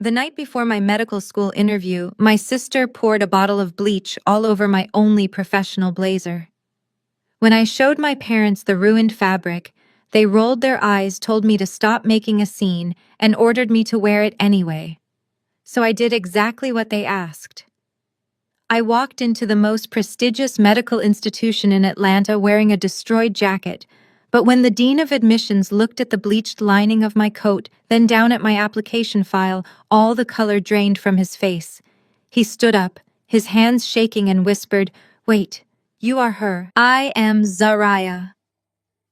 The night before my medical school interview, my sister poured a bottle of bleach all over my only professional blazer. When I showed my parents the ruined fabric, they rolled their eyes, told me to stop making a scene, and ordered me to wear it anyway. So I did exactly what they asked. I walked into the most prestigious medical institution in Atlanta wearing a destroyed jacket, but when the dean of admissions looked at the bleached lining of my coat, then down at my application file, all the color drained from his face. He stood up, his hands shaking, and whispered, "Wait, you are her. I am Zariah.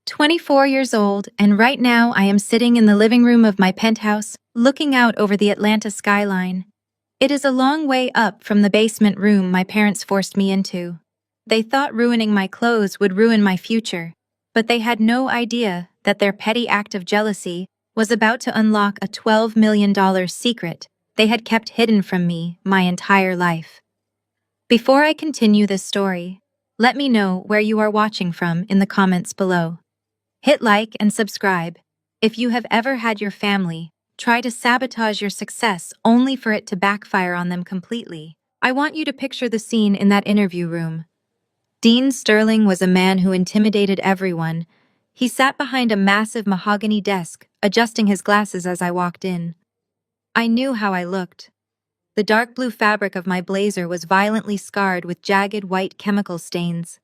24 years old, and right now I am sitting in the living room of my penthouse, looking out over the Atlanta skyline. It is a long way up from the basement room my parents forced me into. They thought ruining my clothes would ruin my future, but they had no idea that their petty act of jealousy was about to unlock a $12 million secret they had kept hidden from me my entire life. Before I continue this story, let me know where you are watching from in the comments below. Hit like and subscribe. If you have ever had your family try to sabotage your success only for it to backfire on them completely, I want you to picture the scene in that interview room. Dean Sterling was a man who intimidated everyone. He sat behind a massive mahogany desk, adjusting his glasses as I walked in. I knew how I looked. The dark blue fabric of my blazer was violently scarred with jagged white chemical stains.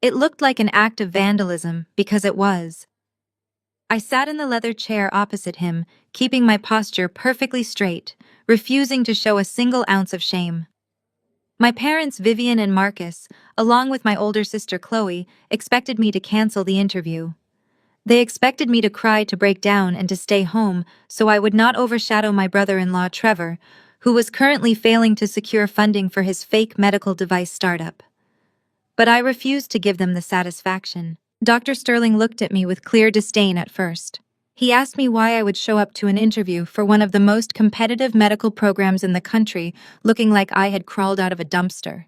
It looked like an act of vandalism because it was. I sat in the leather chair opposite him, keeping my posture perfectly straight, refusing to show a single ounce of shame. My parents, Vivian and Marcus, along with my older sister Chloe, expected me to cancel the interview. They expected me to cry, to break down, and to stay home so I would not overshadow my brother-in-law Trevor, who was currently failing to secure funding for his fake medical device startup. But I refused to give them the satisfaction. Dr. Sterling looked at me with clear disdain at first. He asked me why I would show up to an interview for one of the most competitive medical programs in the country looking like I had crawled out of a dumpster.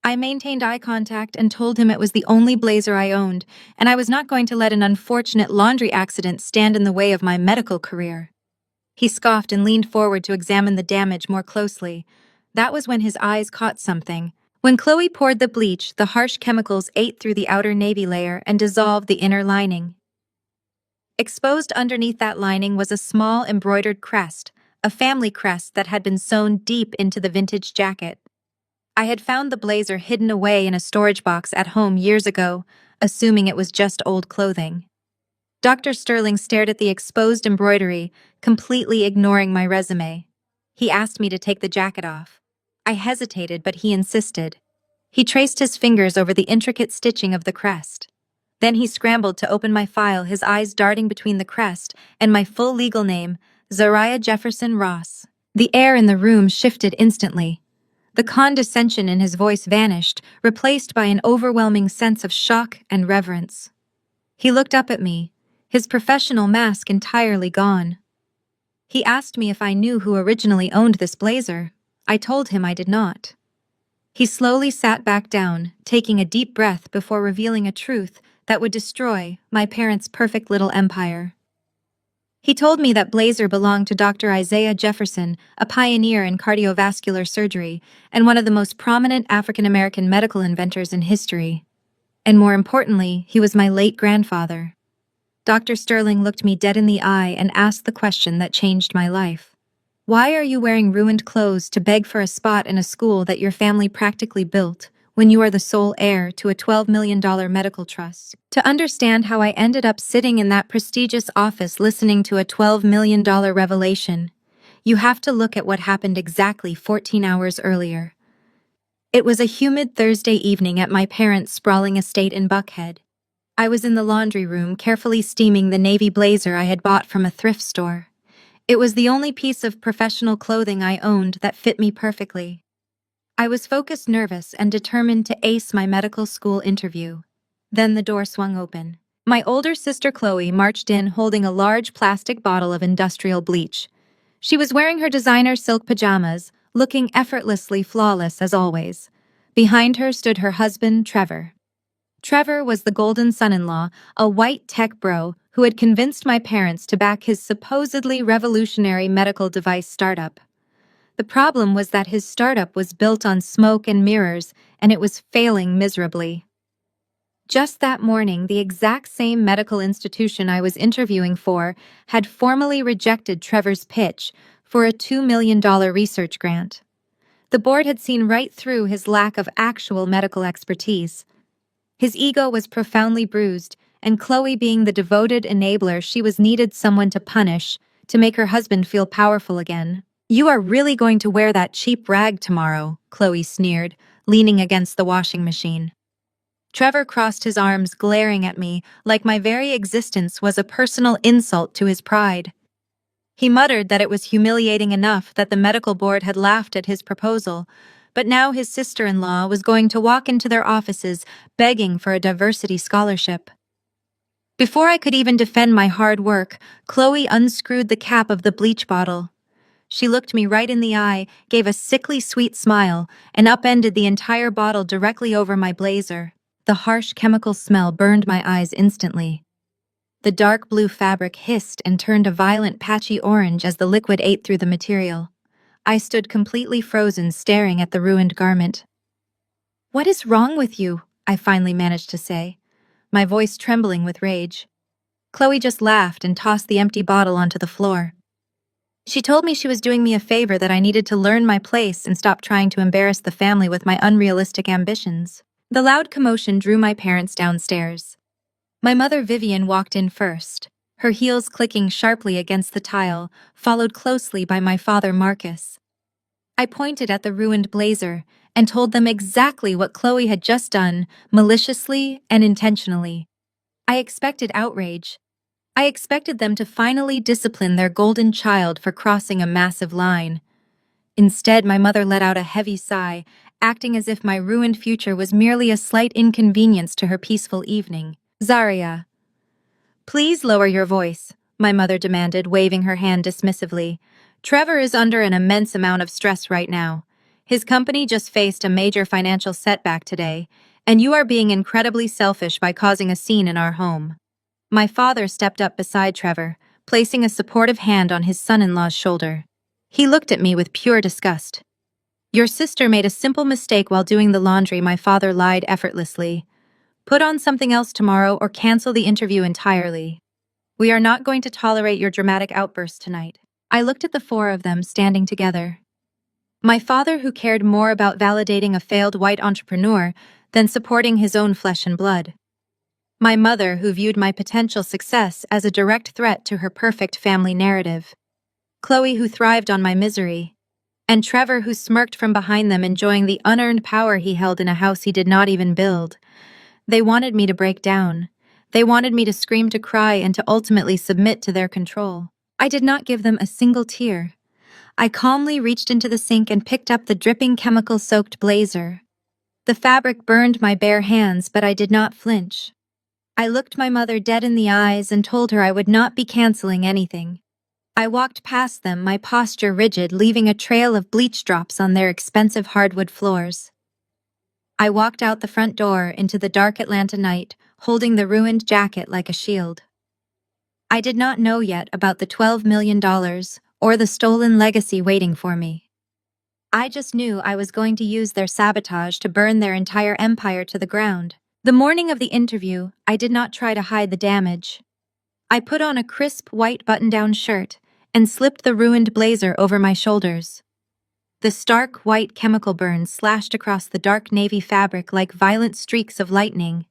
I maintained eye contact and told him it was the only blazer I owned, and I was not going to let an unfortunate laundry accident stand in the way of my medical career. He scoffed and leaned forward to examine the damage more closely. That was when his eyes caught something. When Chloe poured the bleach, the harsh chemicals ate through the outer navy layer and dissolved the inner lining. Exposed underneath that lining was a small embroidered crest, a family crest that had been sewn deep into the vintage jacket. I had found the blazer hidden away in a storage box at home years ago, assuming it was just old clothing. Dr. Sterling stared at the exposed embroidery, completely ignoring my resume. He asked me to take the jacket off. I hesitated, but he insisted. He traced his fingers over the intricate stitching of the crest. Then he scrambled to open my file, his eyes darting between the crest and my full legal name, Zariah Jefferson Ross. The air in the room shifted instantly. The condescension in his voice vanished, replaced by an overwhelming sense of shock and reverence. He looked up at me, his professional mask entirely gone. He asked me if I knew who originally owned this blazer. I told him I did not. He slowly sat back down, taking a deep breath before revealing a truth that would destroy my parents' perfect little empire. He told me that blazer belonged to Dr. Isaiah Jefferson, a pioneer in cardiovascular surgery and one of the most prominent African-American medical inventors in history. And more importantly, he was my late grandfather. Dr. Sterling looked me dead in the eye and asked the question that changed my life. Why are you wearing ruined clothes to beg for a spot in a school that your family practically built when you are the sole heir to a $12 million medical trust? To understand how I ended up sitting in that prestigious office listening to a $12 million revelation, you have to look at what happened exactly 14 hours earlier. It was a humid Thursday evening at my parents' sprawling estate in Buckhead. I was in the laundry room carefully steaming the navy blazer I had bought from a thrift store. It was the only piece of professional clothing I owned that fit me perfectly. I was focused, nervous, and determined to ace my medical school interview. Then the door swung open. My older sister Chloe marched in holding a large plastic bottle of industrial bleach. She was wearing her designer silk pajamas, looking effortlessly flawless as always. Behind her stood her husband, Trevor. Trevor was the golden son-in-law, a white tech bro who had convinced my parents to back his supposedly revolutionary medical device startup. The problem was that his startup was built on smoke and mirrors, and it was failing miserably. Just that morning, the exact same medical institution I was interviewing for had formally rejected Trevor's pitch for a $2 million research grant. The board had seen right through his lack of actual medical expertise. His ego was profoundly bruised, and Chloe, being the devoted enabler she was, needed someone to punish, to make her husband feel powerful again. "You are really going to wear that cheap rag tomorrow," Chloe sneered, leaning against the washing machine. Trevor crossed his arms, glaring at me like my very existence was a personal insult to his pride. He muttered that it was humiliating enough that the medical board had laughed at his proposal, but now his sister-in-law was going to walk into their offices begging for a diversity scholarship. Before I could even defend my hard work, Chloe unscrewed the cap of the bleach bottle. She looked me right in the eye, gave a sickly sweet smile, and upended the entire bottle directly over my blazer. The harsh chemical smell burned my eyes instantly. The dark blue fabric hissed and turned a violent patchy orange as the liquid ate through the material. I stood completely frozen, staring at the ruined garment. "What is wrong with you?" I finally managed to say, my voice trembling with rage. Chloe just laughed and tossed the empty bottle onto the floor. She told me she was doing me a favor, that I needed to learn my place and stop trying to embarrass the family with my unrealistic ambitions. The loud commotion drew my parents downstairs. My mother Vivian walked in first, her heels clicking sharply against the tile, followed closely by my father Marcus. I pointed at the ruined blazer and told them exactly what Chloe had just done, maliciously and intentionally. I expected outrage. I expected them to finally discipline their golden child for crossing a massive line. Instead, my mother let out a heavy sigh, acting as if my ruined future was merely a slight inconvenience to her peaceful evening. "Zaria, please lower your voice," my mother demanded, waving her hand dismissively. "Trevor is under an immense amount of stress right now. His company just faced a major financial setback today, and you are being incredibly selfish by causing a scene in our home." My father stepped up beside Trevor, placing a supportive hand on his son-in-law's shoulder. He looked at me with pure disgust. "Your sister made a simple mistake while doing the laundry," my father lied effortlessly. "Put on something else tomorrow or cancel the interview entirely. We are not going to tolerate your dramatic outbursts tonight." I looked at the four of them standing together. My father, who cared more about validating a failed white entrepreneur than supporting his own flesh and blood. My mother, who viewed my potential success as a direct threat to her perfect family narrative. Chloe, who thrived on my misery. And Trevor, who smirked from behind them, enjoying the unearned power he held in a house he did not even build. They wanted me to break down. They wanted me to scream, to cry, and to ultimately submit to their control. I did not give them a single tear. I calmly reached into the sink and picked up the dripping chemical-soaked blazer. The fabric burned my bare hands, but I did not flinch. I looked my mother dead in the eyes and told her I would not be canceling anything. I walked past them, my posture rigid, leaving a trail of bleach drops on their expensive hardwood floors. I walked out the front door into the dark Atlanta night, holding the ruined jacket like a shield. I did not know yet about the $12 million or the stolen legacy waiting for me. I just knew I was going to use their sabotage to burn their entire empire to the ground. The morning of the interview, I did not try to hide the damage. I put on a crisp white button-down shirt and slipped the ruined blazer over my shoulders. The stark white chemical burns slashed across the dark navy fabric like violent streaks of lightning.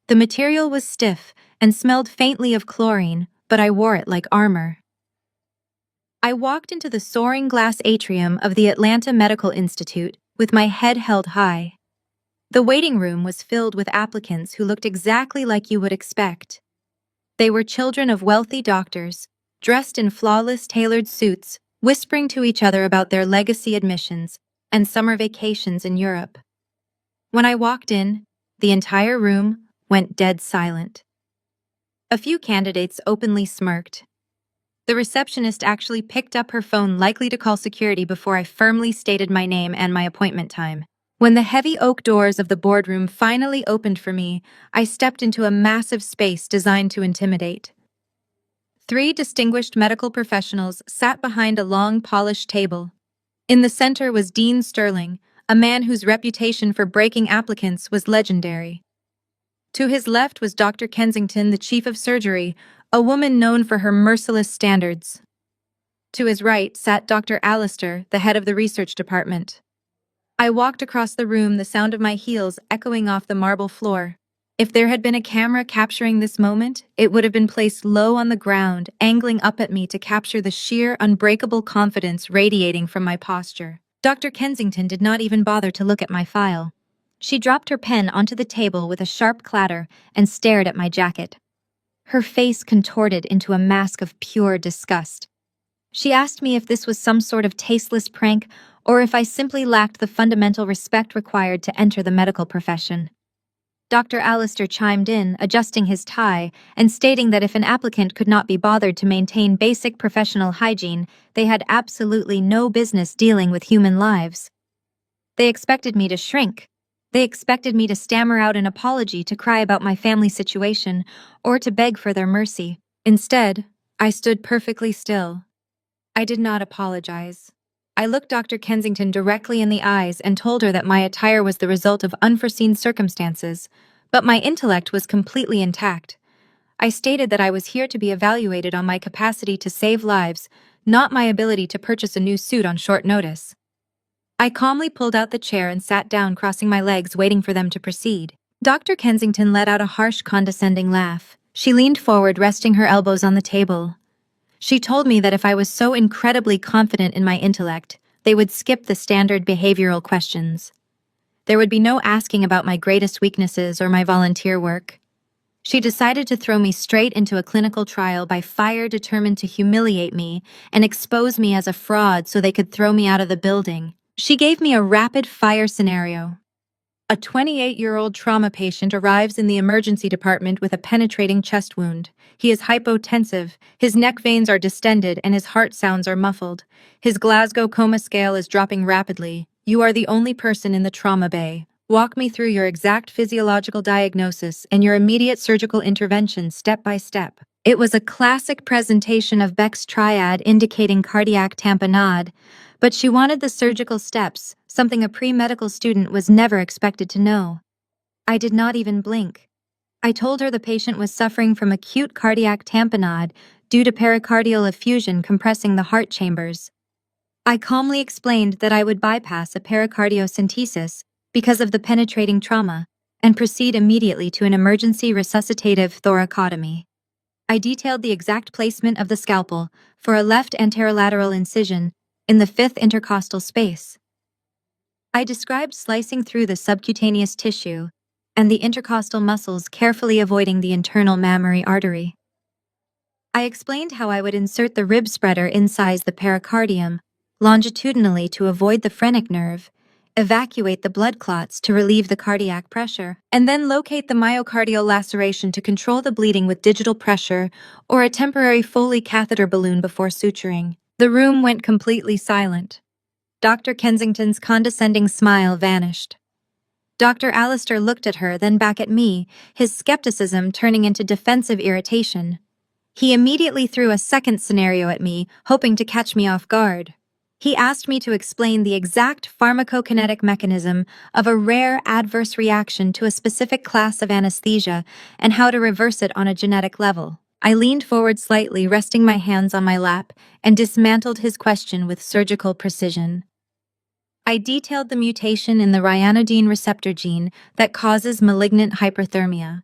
The material was stiff and smelled faintly of chlorine, but I wore it like armor. I walked into the soaring glass atrium of the Atlanta Medical Institute with my head held high. The waiting room was filled with applicants who looked exactly like you would expect. They were children of wealthy doctors, dressed in flawless tailored suits, whispering to each other about their legacy admissions and summer vacations in Europe. When I walked in, the entire room went dead silent. A few candidates openly smirked. The receptionist actually picked up her phone, likely to call security, before I firmly stated my name and my appointment time. When the heavy oak doors of the boardroom finally opened for me, I stepped into a massive space designed to intimidate. Three distinguished medical professionals sat behind a long, polished table. In the center was Dean Sterling, a man whose reputation for breaking applicants was legendary. To his left was Dr. Kensington, the chief of surgery, a woman known for her merciless standards. To his right sat Dr. Allister, the head of the research department. I walked across the room, the sound of my heels echoing off the marble floor. If there had been a camera capturing this moment, it would have been placed low on the ground, angling up at me to capture the sheer, unbreakable confidence radiating from my posture. Dr. Kensington did not even bother to look at my file. She dropped her pen onto the table with a sharp clatter and stared at my jacket. Her face contorted into a mask of pure disgust. She asked me if this was some sort of tasteless prank or if I simply lacked the fundamental respect required to enter the medical profession. Dr. Allister chimed in, adjusting his tie, and stating that if an applicant could not be bothered to maintain basic professional hygiene, they had absolutely no business dealing with human lives. They expected me to shrink. They expected me to stammer out an apology, to cry about my family situation, or to beg for their mercy. Instead, I stood perfectly still. I did not apologize. I looked Dr. Kensington directly in the eyes and told her that my attire was the result of unforeseen circumstances, but my intellect was completely intact. I stated that I was here to be evaluated on my capacity to save lives, not my ability to purchase a new suit on short notice. I calmly pulled out the chair and sat down, crossing my legs, waiting for them to proceed. Dr. Kensington let out a harsh, condescending laugh. She leaned forward, resting her elbows on the table. She told me that if I was so incredibly confident in my intellect, they would skip the standard behavioral questions. There would be no asking about my greatest weaknesses or my volunteer work. She decided to throw me straight into a clinical trial by fire, determined to humiliate me and expose me as a fraud so they could throw me out of the building. She gave me a rapid-fire scenario. A 28-year-old trauma patient arrives in the emergency department with a penetrating chest wound. He is hypotensive, his neck veins are distended, and his heart sounds are muffled. His Glasgow Coma Scale is dropping rapidly. You are the only person in the trauma bay. Walk me through your exact physiological diagnosis and your immediate surgical intervention step by step. It was a classic presentation of Beck's triad indicating cardiac tamponade, but she wanted the surgical steps, something a pre-medical student was never expected to know. I did not even blink. I told her the patient was suffering from acute cardiac tamponade due to pericardial effusion compressing the heart chambers. I calmly explained that I would bypass a pericardiocentesis because of the penetrating trauma and proceed immediately to an emergency resuscitative thoracotomy. I detailed the exact placement of the scalpel for a left anterolateral incision in the fifth intercostal space. I described slicing through the subcutaneous tissue and the intercostal muscles, carefully avoiding the internal mammary artery. I explained how I would insert the rib spreader inside the pericardium longitudinally to avoid the phrenic nerve, evacuate the blood clots to relieve the cardiac pressure, and then locate the myocardial laceration to control the bleeding with digital pressure or a temporary Foley catheter balloon before suturing. The room went completely silent. Dr. Kensington's condescending smile vanished. Dr. Allister looked at her, then back at me, his skepticism turning into defensive irritation. He immediately threw a second scenario at me, hoping to catch me off guard. He asked me to explain the exact pharmacokinetic mechanism of a rare adverse reaction to a specific class of anesthesia and how to reverse it on a genetic level. I leaned forward slightly, resting my hands on my lap, and dismantled his question with surgical precision. I detailed the mutation in the ryanodine receptor gene that causes malignant hyperthermia.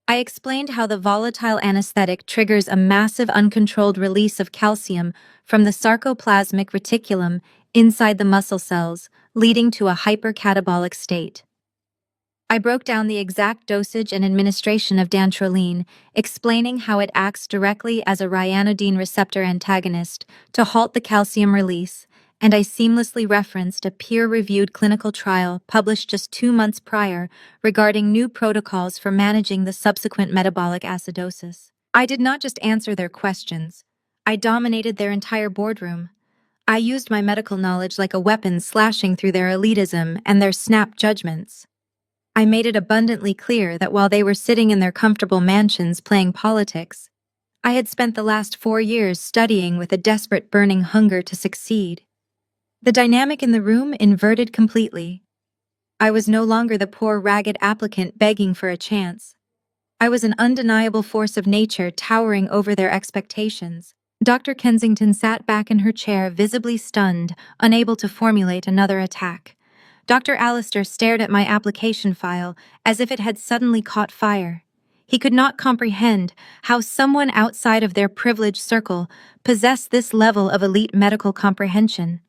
I explained how the volatile anesthetic triggers a massive uncontrolled release of calcium from the sarcoplasmic reticulum inside the muscle cells, leading to a hypercatabolic state. I broke down the exact dosage and administration of dantrolene, explaining how it acts directly as a ryanodine receptor antagonist to halt the calcium release, and I seamlessly referenced a peer-reviewed clinical trial published just 2 months prior regarding new protocols for managing the subsequent metabolic acidosis. I did not just answer their questions. I dominated their entire boardroom. I used my medical knowledge like a weapon, slashing through their elitism and their snap judgments. I made it abundantly clear that while they were sitting in their comfortable mansions playing politics, I had spent the last 4 years studying with a desperate burning hunger to succeed. The dynamic in the room inverted completely. I was no longer the poor ragged applicant begging for a chance. I was an undeniable force of nature towering over their expectations. Dr. Kensington sat back in her chair, visibly stunned, unable to formulate another attack. Dr. Allister stared at my application file as if it had suddenly caught fire. He could not comprehend how someone outside of their privileged circle possessed this level of elite medical comprehension.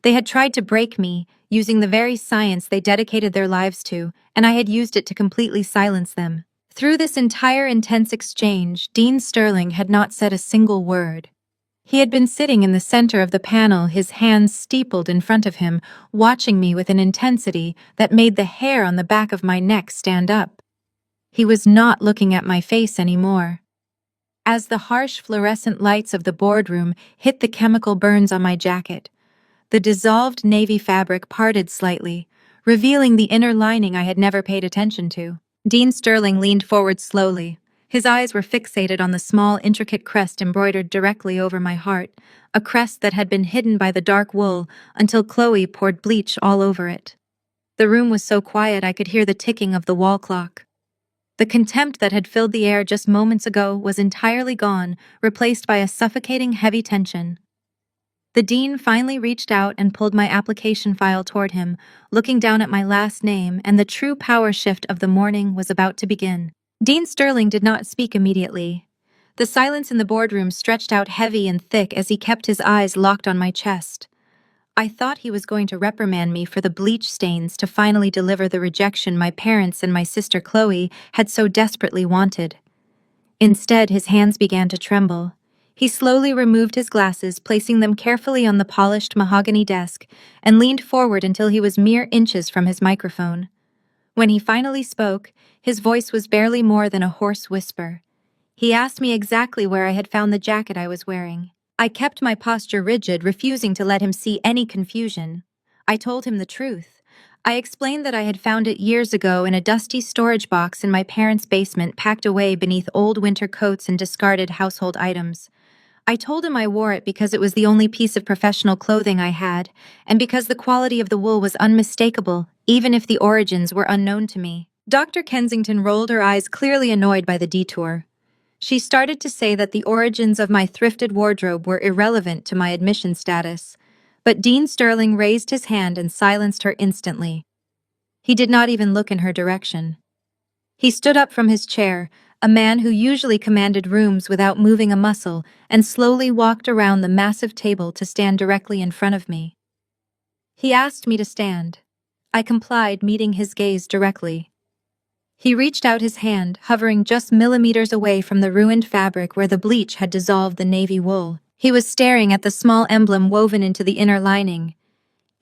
They had tried to break me, using the very science they dedicated their lives to, and I had used it to completely silence them. Through this entire intense exchange, Dean Sterling had not said a single word. He had been sitting in the center of the panel, his hands steepled in front of him, watching me with an intensity that made the hair on the back of my neck stand up. He was not looking at my face anymore. As the harsh fluorescent lights of the boardroom hit the chemical burns on my jacket, the dissolved navy fabric parted slightly, revealing the inner lining I had never paid attention to. Dean Sterling leaned forward slowly. His eyes were fixated on the small, intricate crest embroidered directly over my heart, a crest that had been hidden by the dark wool until Chloe poured bleach all over it. The room was so quiet I could hear the ticking of the wall clock. The contempt that had filled the air just moments ago was entirely gone, replaced by a suffocating heavy tension. The dean finally reached out and pulled my application file toward him, looking down at my last name, and the true power shift of the morning was about to begin. Dean Sterling did not speak immediately. The silence in the boardroom stretched out heavy and thick as he kept his eyes locked on my chest. I thought he was going to reprimand me for the bleach stains to finally deliver the rejection my parents and my sister Chloe had so desperately wanted. Instead, his hands began to tremble. He slowly removed his glasses, placing them carefully on the polished mahogany desk, and leaned forward until he was mere inches from his microphone. When he finally spoke, his voice was barely more than a hoarse whisper. He asked me exactly where I had found the jacket I was wearing. I kept my posture rigid, refusing to let him see any confusion. I told him the truth. I explained that I had found it years ago in a dusty storage box in my parents' basement, packed away beneath old winter coats and discarded household items. I told him I wore it because it was the only piece of professional clothing I had, and because the quality of the wool was unmistakable, even if the origins were unknown to me. Dr. Kensington rolled her eyes, clearly annoyed by the detour. She started to say that the origins of my thrifted wardrobe were irrelevant to my admission status, but Dean Sterling raised his hand and silenced her instantly. He did not even look in her direction. He stood up from his chair, a man who usually commanded rooms without moving a muscle, and slowly walked around the massive table to stand directly in front of me. He asked me to stand. I complied, meeting his gaze directly. He reached out his hand, hovering just millimeters away from the ruined fabric where the bleach had dissolved the navy wool. He was staring at the small emblem woven into the inner lining.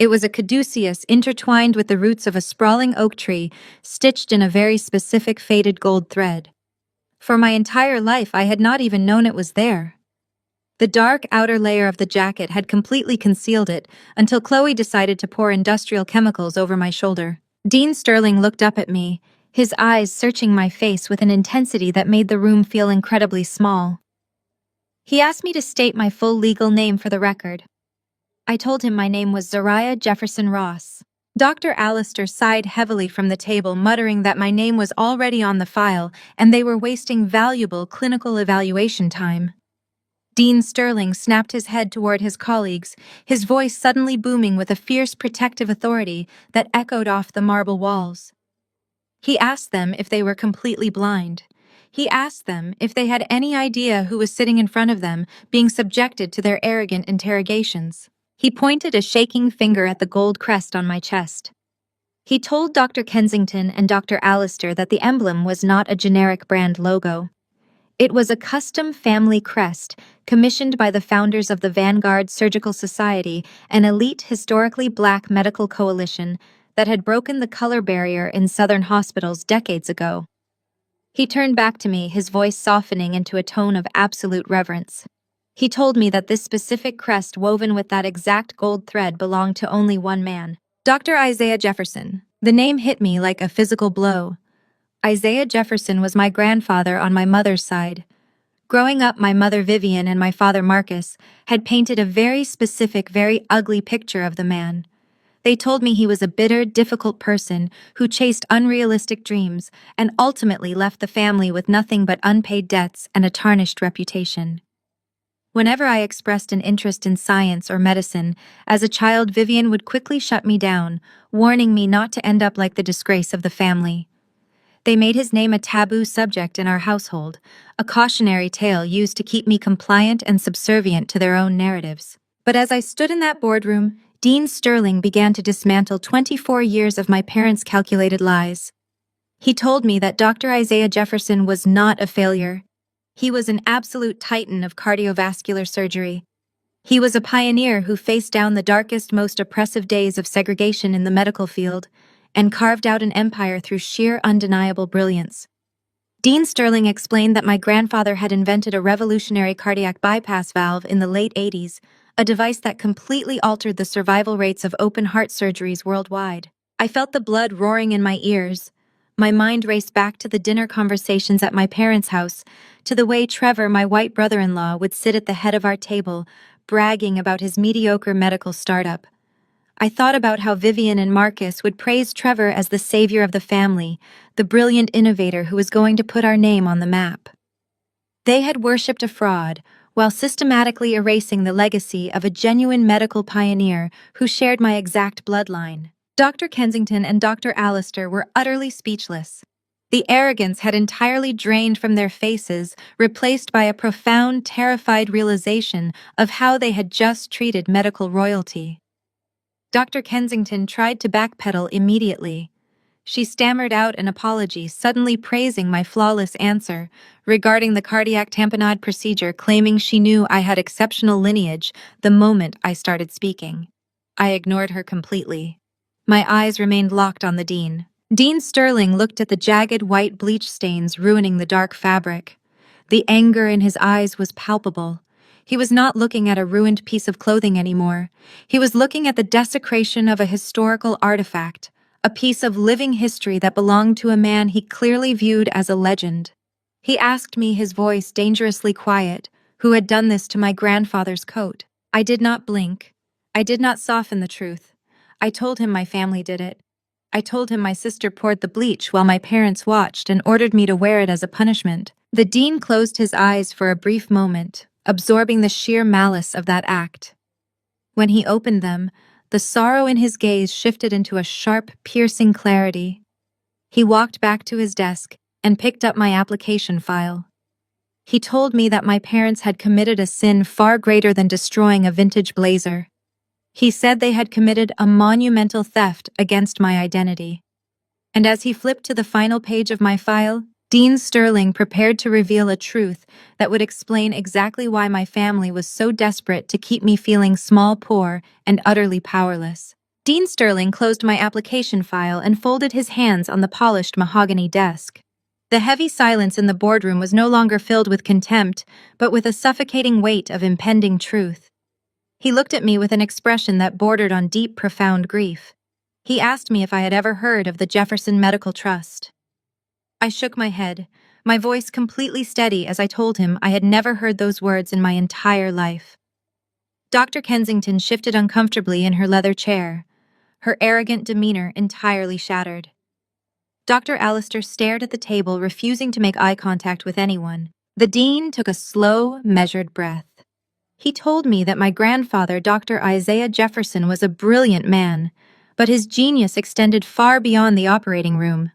It was a caduceus intertwined with the roots of a sprawling oak tree, stitched in a very specific faded gold thread. For my entire life, I had not even known it was there. The dark outer layer of the jacket had completely concealed it until Chloe decided to pour industrial chemicals over my shoulder. Dean Sterling looked up at me, his eyes searching my face with an intensity that made the room feel incredibly small. He asked me to state my full legal name for the record. I told him my name was Zariah Jefferson Ross. Dr. Allister sighed heavily from the table, muttering that my name was already on the file and they were wasting valuable clinical evaluation time. Dean Sterling snapped his head toward his colleagues, his voice suddenly booming with a fierce protective authority that echoed off the marble walls. He asked them if they were completely blind. He asked them if they had any idea who was sitting in front of them, being subjected to their arrogant interrogations. He pointed a shaking finger at the gold crest on my chest. He told Dr. Kensington and Dr. Allister that the emblem was not a generic brand logo. It was a custom family crest commissioned by the founders of the Vanguard Surgical Society, an elite historically black medical coalition that had broken the color barrier in Southern hospitals decades ago. He turned back to me, his voice softening into a tone of absolute reverence. He told me that this specific crest woven with that exact gold thread belonged to only one man, Dr. Isaiah Jefferson. The name hit me like a physical blow. Isaiah Jefferson was my grandfather on my mother's side. Growing up, my mother Vivian and my father Marcus had painted a very specific, very ugly picture of the man. They told me he was a bitter, difficult person who chased unrealistic dreams and ultimately left the family with nothing but unpaid debts and a tarnished reputation. Whenever I expressed an interest in science or medicine, as a child, Vivian would quickly shut me down, warning me not to end up like the disgrace of the family. They made his name a taboo subject in our household, a cautionary tale used to keep me compliant and subservient to their own narratives. But as I stood in that boardroom, Dean Sterling began to dismantle 24 years of my parents' calculated lies. He told me that Dr. Isaiah Jefferson was not a failure. He was an absolute titan of cardiovascular surgery. He was a pioneer who faced down the darkest, most oppressive days of segregation in the medical field and carved out an empire through sheer undeniable brilliance. Dean Sterling explained that my grandfather had invented a revolutionary cardiac bypass valve in the late 80s, a device that completely altered the survival rates of open heart surgeries worldwide. I felt the blood roaring in my ears. My mind raced back to the dinner conversations at my parents' house, to the way Trevor, my white brother-in-law, would sit at the head of our table, bragging about his mediocre medical startup. I thought about how Vivian and Marcus would praise Trevor as the savior of the family, the brilliant innovator who was going to put our name on the map. They had worshipped a fraud, while systematically erasing the legacy of a genuine medical pioneer who shared my exact bloodline. Dr. Kensington and Dr. Allister were utterly speechless. The arrogance had entirely drained from their faces, replaced by a profound, terrified realization of how they had just treated medical royalty. Dr. Kensington tried to backpedal immediately. She stammered out an apology, suddenly praising my flawless answer regarding the cardiac tamponade procedure, claiming she knew I had exceptional lineage the moment I started speaking. I ignored her completely. My eyes remained locked on the dean. Dean Sterling looked at the jagged white bleach stains ruining the dark fabric. The anger in his eyes was palpable. He was not looking at a ruined piece of clothing anymore. He was looking at the desecration of a historical artifact, a piece of living history that belonged to a man he clearly viewed as a legend. He asked me, his voice dangerously quiet, who had done this to my grandfather's coat. I did not blink. I did not soften the truth. I told him my family did it. I told him my sister poured the bleach while my parents watched and ordered me to wear it as a punishment. The dean closed his eyes for a brief moment, absorbing the sheer malice of that act. When he opened them, the sorrow in his gaze shifted into a sharp, piercing clarity. He walked back to his desk and picked up my application file. He told me that my parents had committed a sin far greater than destroying a vintage blazer. He said they had committed a monumental theft against my identity. And as he flipped to the final page of my file, Dean Sterling prepared to reveal a truth that would explain exactly why my family was so desperate to keep me feeling small, poor, and utterly powerless. Dean Sterling closed my application file and folded his hands on the polished mahogany desk. The heavy silence in the boardroom was no longer filled with contempt, but with a suffocating weight of impending truth. He looked at me with an expression that bordered on deep, profound grief. He asked me if I had ever heard of the Jefferson Medical Trust. I shook my head, my voice completely steady as I told him I had never heard those words in my entire life. Dr. Kensington shifted uncomfortably in her leather chair, her arrogant demeanor entirely shattered. Dr. Allister stared at the table, refusing to make eye contact with anyone. The dean took a slow, measured breath. He told me that my grandfather, Dr. Isaiah Jefferson, was a brilliant man, but his genius extended far beyond the operating room.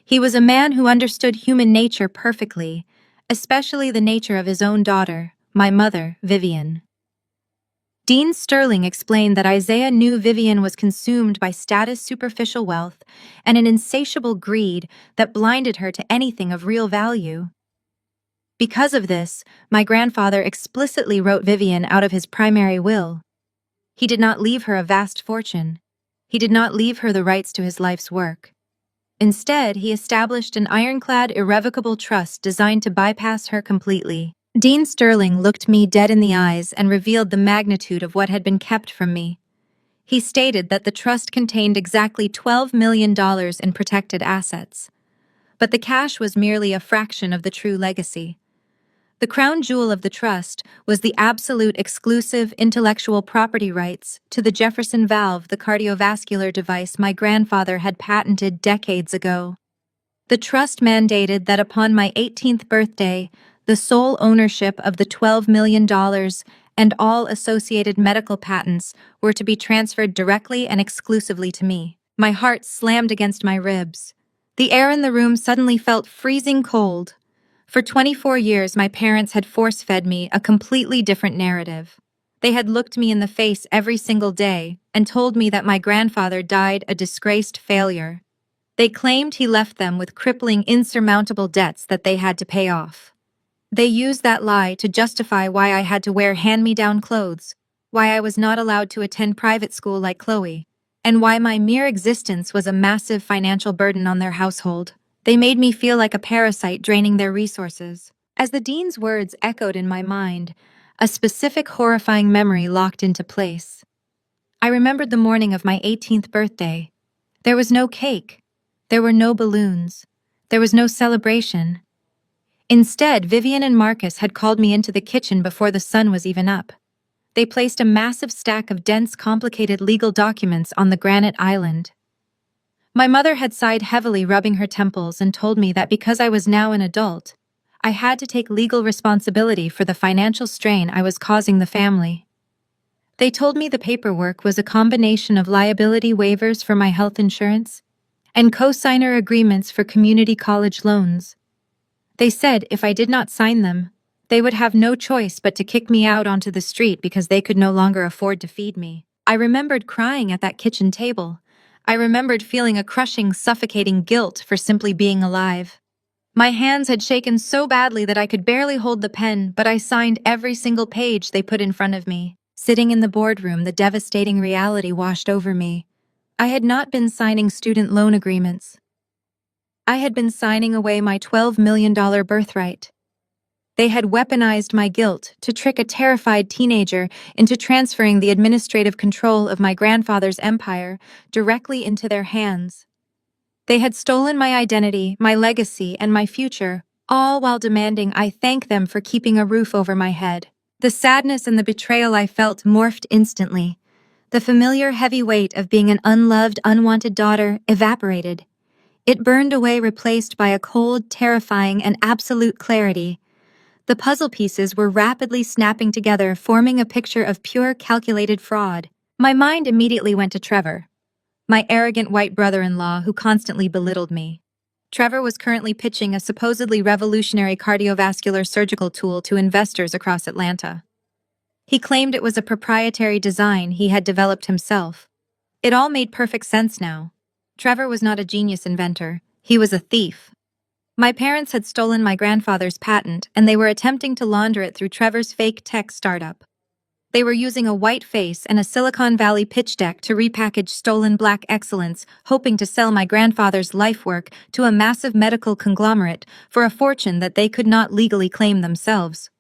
He was a man who understood human nature perfectly, especially the nature of his own daughter, my mother, Vivian. Dean Sterling explained that Isaiah knew Vivian was consumed by status, superficial wealth, and an insatiable greed that blinded her to anything of real value. Because of this, my grandfather explicitly wrote Vivian out of his primary will. He did not leave her a vast fortune. He did not leave her the rights to his life's work. Instead, he established an ironclad, irrevocable trust designed to bypass her completely. Dean Sterling looked me dead in the eyes and revealed the magnitude of what had been kept from me. He stated that the trust contained exactly $12 million in protected assets. But the cash was merely a fraction of the true legacy. The crown jewel of the trust was the absolute exclusive intellectual property rights to the Jefferson valve, the cardiovascular device my grandfather had patented decades ago. The trust mandated that upon my 18th birthday, the sole ownership of the $12 million and all associated medical patents were to be transferred directly and exclusively to me. My heart slammed against my ribs. The air in the room suddenly felt freezing cold. For 24 years, my parents had force-fed me a completely different narrative. They had looked me in the face every single day and told me that my grandfather died a disgraced failure. They claimed he left them with crippling, insurmountable debts that they had to pay off. They used that lie to justify why I had to wear hand-me-down clothes, why I was not allowed to attend private school like Chloe, and why my mere existence was a massive financial burden on their household. They made me feel like a parasite draining their resources. As the dean's words echoed in my mind, a specific horrifying memory locked into place. I remembered the morning of my 18th birthday. There was no cake. There were no balloons. There was no celebration. Instead, Vivian and Marcus had called me into the kitchen before the sun was even up. They placed a massive stack of dense, complicated legal documents on the granite island. My mother had sighed heavily, rubbing her temples, and told me that because I was now an adult, I had to take legal responsibility for the financial strain I was causing the family. They told me the paperwork was a combination of liability waivers for my health insurance and co-signer agreements for community college loans. They said if I did not sign them, they would have no choice but to kick me out onto the street because they could no longer afford to feed me. I remembered crying at that kitchen table. I remembered feeling a crushing, suffocating guilt for simply being alive. My hands had shaken so badly that I could barely hold the pen, but I signed every single page they put in front of me. Sitting in the boardroom, the devastating reality washed over me. I had not been signing student loan agreements. I had been signing away my $12 million birthright. They had weaponized my guilt to trick a terrified teenager into transferring the administrative control of my grandfather's empire directly into their hands. They had stolen my identity, my legacy, and my future, all while demanding I thank them for keeping a roof over my head. The sadness and the betrayal I felt morphed instantly. The familiar heavy weight of being an unloved, unwanted daughter evaporated. It burned away, replaced by a cold, terrifying, and absolute clarity. The puzzle pieces were rapidly snapping together, forming a picture of pure, calculated fraud. My mind immediately went to Trevor, my arrogant white brother-in-law who constantly belittled me. Trevor was currently pitching a supposedly revolutionary cardiovascular surgical tool to investors across Atlanta. He claimed it was a proprietary design he had developed himself. It all made perfect sense now. Trevor was not a genius inventor. He was a thief. My parents had stolen my grandfather's patent, and they were attempting to launder it through Trevor's fake tech startup. They were using a white face and a Silicon Valley pitch deck to repackage stolen black excellence, hoping to sell my grandfather's life work to a massive medical conglomerate for a fortune that they could not legally claim themselves.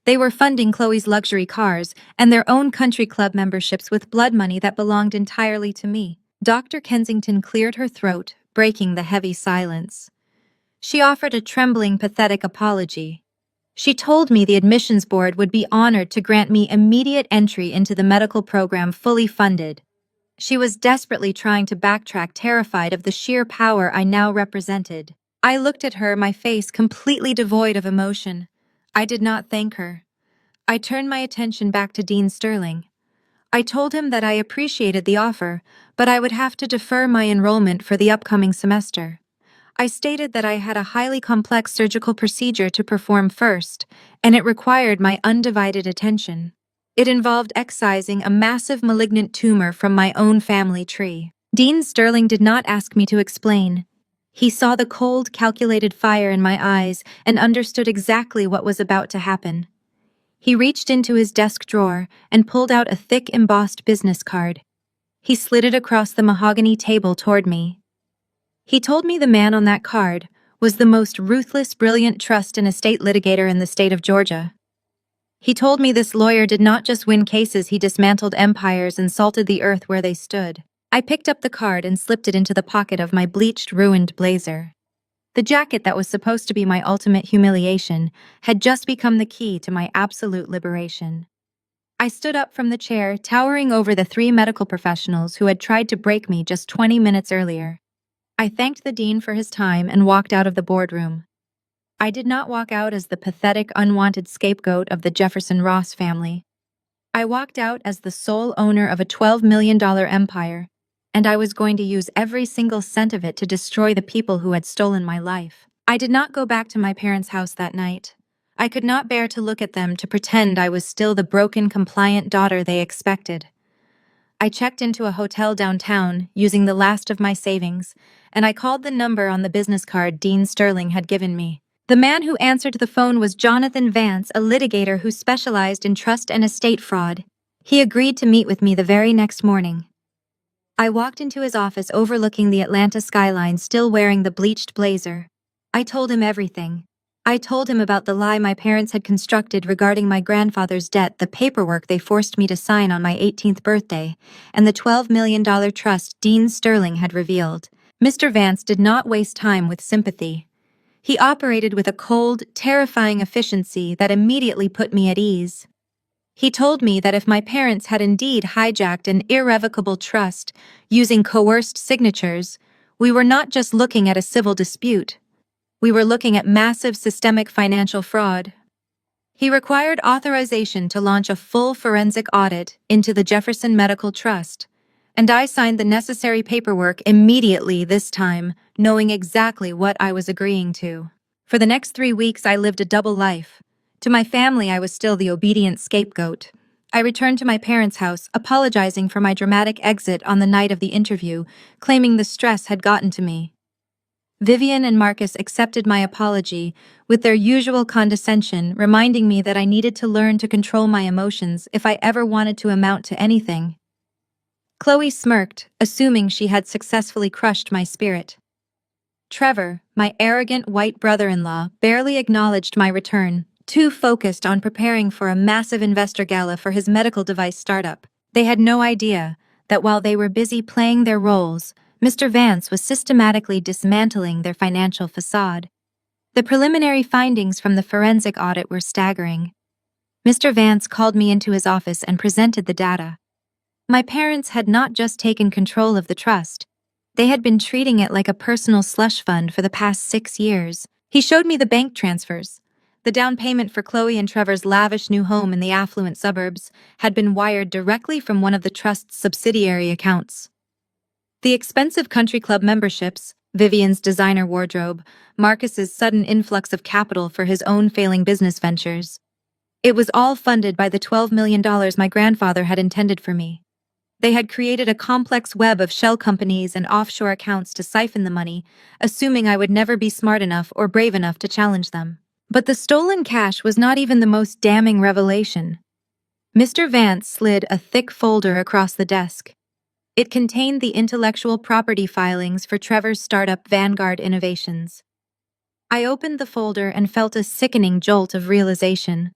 They were funding Chloe's luxury cars and their own country club memberships with blood money that belonged entirely to me. Dr. Kensington cleared her throat, breaking the heavy silence. She offered a trembling, pathetic apology. She told me the admissions board would be honored to grant me immediate entry into the medical program fully funded. She was desperately trying to backtrack, terrified of the sheer power I now represented. I looked at her, my face completely devoid of emotion. I did not thank her. I turned my attention back to Dean Sterling. I told him that I appreciated the offer, but I would have to defer my enrollment for the upcoming semester. I stated that I had a highly complex surgical procedure to perform first, and it required my undivided attention. It involved excising a massive malignant tumor from my own family tree. Dean Sterling did not ask me to explain. He saw the cold, calculated fire in my eyes and understood exactly what was about to happen. He reached into his desk drawer and pulled out a thick, embossed business card. He slid it across the mahogany table toward me. He told me the man on that card was the most ruthless, brilliant trust and estate litigator in the state of Georgia. He told me this lawyer did not just win cases, he dismantled empires and salted the earth where they stood. I picked up the card and slipped it into the pocket of my bleached, ruined blazer. The jacket that was supposed to be my ultimate humiliation had just become the key to my absolute liberation. I stood up from the chair, towering over the 3 medical professionals who had tried to break me just 20 minutes earlier. I thanked the dean for his time and walked out of the boardroom. I did not walk out as the pathetic, unwanted scapegoat of the Jefferson Ross family. I walked out as the sole owner of a $12 million empire, and I was going to use every single cent of it to destroy the people who had stolen my life. I did not go back to my parents' house that night. I could not bear to look at them to pretend I was still the broken, compliant daughter they expected. I checked into a hotel downtown using the last of my savings, and I called the number on the business card Dean Sterling had given me. The man who answered the phone was Jonathan Vance, a litigator who specialized in trust and estate fraud. He agreed to meet with me the very next morning. I walked into his office overlooking the Atlanta skyline, still wearing the bleached blazer. I told him everything. I told him about the lie my parents had constructed regarding my grandfather's debt, the paperwork they forced me to sign on my 18th birthday, and the $12 million trust Dean Sterling had revealed. Mr. Vance did not waste time with sympathy. He operated with a cold, terrifying efficiency that immediately put me at ease. He told me that if my parents had indeed hijacked an irrevocable trust using coerced signatures, we were not just looking at a civil dispute. We were looking at massive systemic financial fraud. He required authorization to launch a full forensic audit into the Jefferson Medical Trust, and I signed the necessary paperwork immediately this time, knowing exactly what I was agreeing to. For the next 3 weeks, I lived a double life. To my family, I was still the obedient scapegoat. I returned to my parents' house, apologizing for my dramatic exit on the night of the interview, claiming the stress had gotten to me. Vivian and Marcus accepted my apology with their usual condescension, reminding me that I needed to learn to control my emotions if I ever wanted to amount to anything. Chloe smirked, assuming she had successfully crushed my spirit. Trevor, my arrogant white brother-in-law, barely acknowledged my return, too focused on preparing for a massive investor gala for his medical device startup. They had no idea that while they were busy playing their roles, Mr. Vance was systematically dismantling their financial facade. The preliminary findings from the forensic audit were staggering. Mr. Vance called me into his office and presented the data. My parents had not just taken control of the trust, they had been treating it like a personal slush fund for the past 6 years. He showed me the bank transfers. The down payment for Chloe and Trevor's lavish new home in the affluent suburbs had been wired directly from one of the trust's subsidiary accounts. The expensive country club memberships, Vivian's designer wardrobe, Marcus's sudden influx of capital for his own failing business ventures. It was all funded by the $12 million my grandfather had intended for me. They had created a complex web of shell companies and offshore accounts to siphon the money, assuming I would never be smart enough or brave enough to challenge them. But the stolen cash was not even the most damning revelation. Mr. Vance slid a thick folder across the desk. It contained the intellectual property filings for Trevor's startup Vanguard Innovations. I opened the folder and felt a sickening jolt of realization.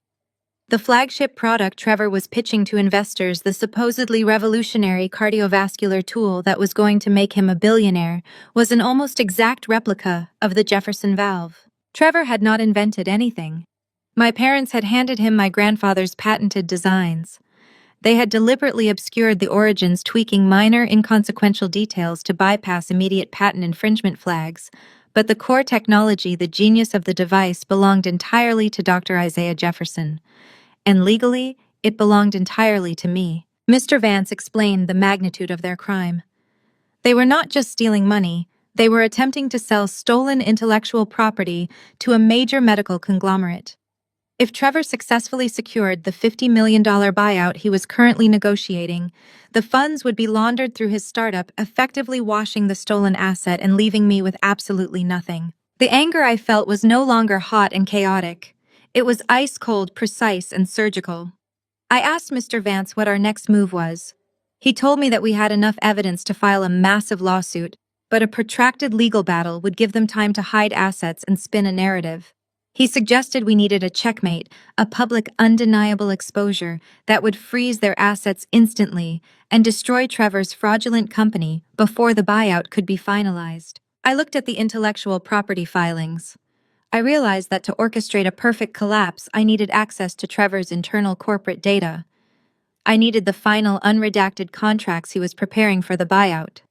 The flagship product Trevor was pitching to investors, the supposedly revolutionary cardiovascular tool that was going to make him a billionaire, was an almost exact replica of the Jefferson valve. Trevor had not invented anything. My parents had handed him my grandfather's patented designs. They had deliberately obscured the origins, tweaking minor, inconsequential details to bypass immediate patent infringement flags, but the core technology, the genius of the device, belonged entirely to Dr. Isaiah Jefferson. And legally, it belonged entirely to me. Mr. Vance explained the magnitude of their crime. They were not just stealing money, they were attempting to sell stolen intellectual property to a major medical conglomerate. If Trevor successfully secured the $50 million buyout he was currently negotiating, the funds would be laundered through his startup, effectively washing the stolen asset and leaving me with absolutely nothing. The anger I felt was no longer hot and chaotic. It was ice-cold, precise, and surgical. I asked Mr. Vance what our next move was. He told me that we had enough evidence to file a massive lawsuit, but a protracted legal battle would give them time to hide assets and spin a narrative. He suggested we needed a checkmate, a public, undeniable exposure that would freeze their assets instantly and destroy Trevor's fraudulent company before the buyout could be finalized. I looked at the intellectual property filings. I realized that to orchestrate a perfect collapse, I needed access to Trevor's internal corporate data. I needed the final unredacted contracts he was preparing for the buyout.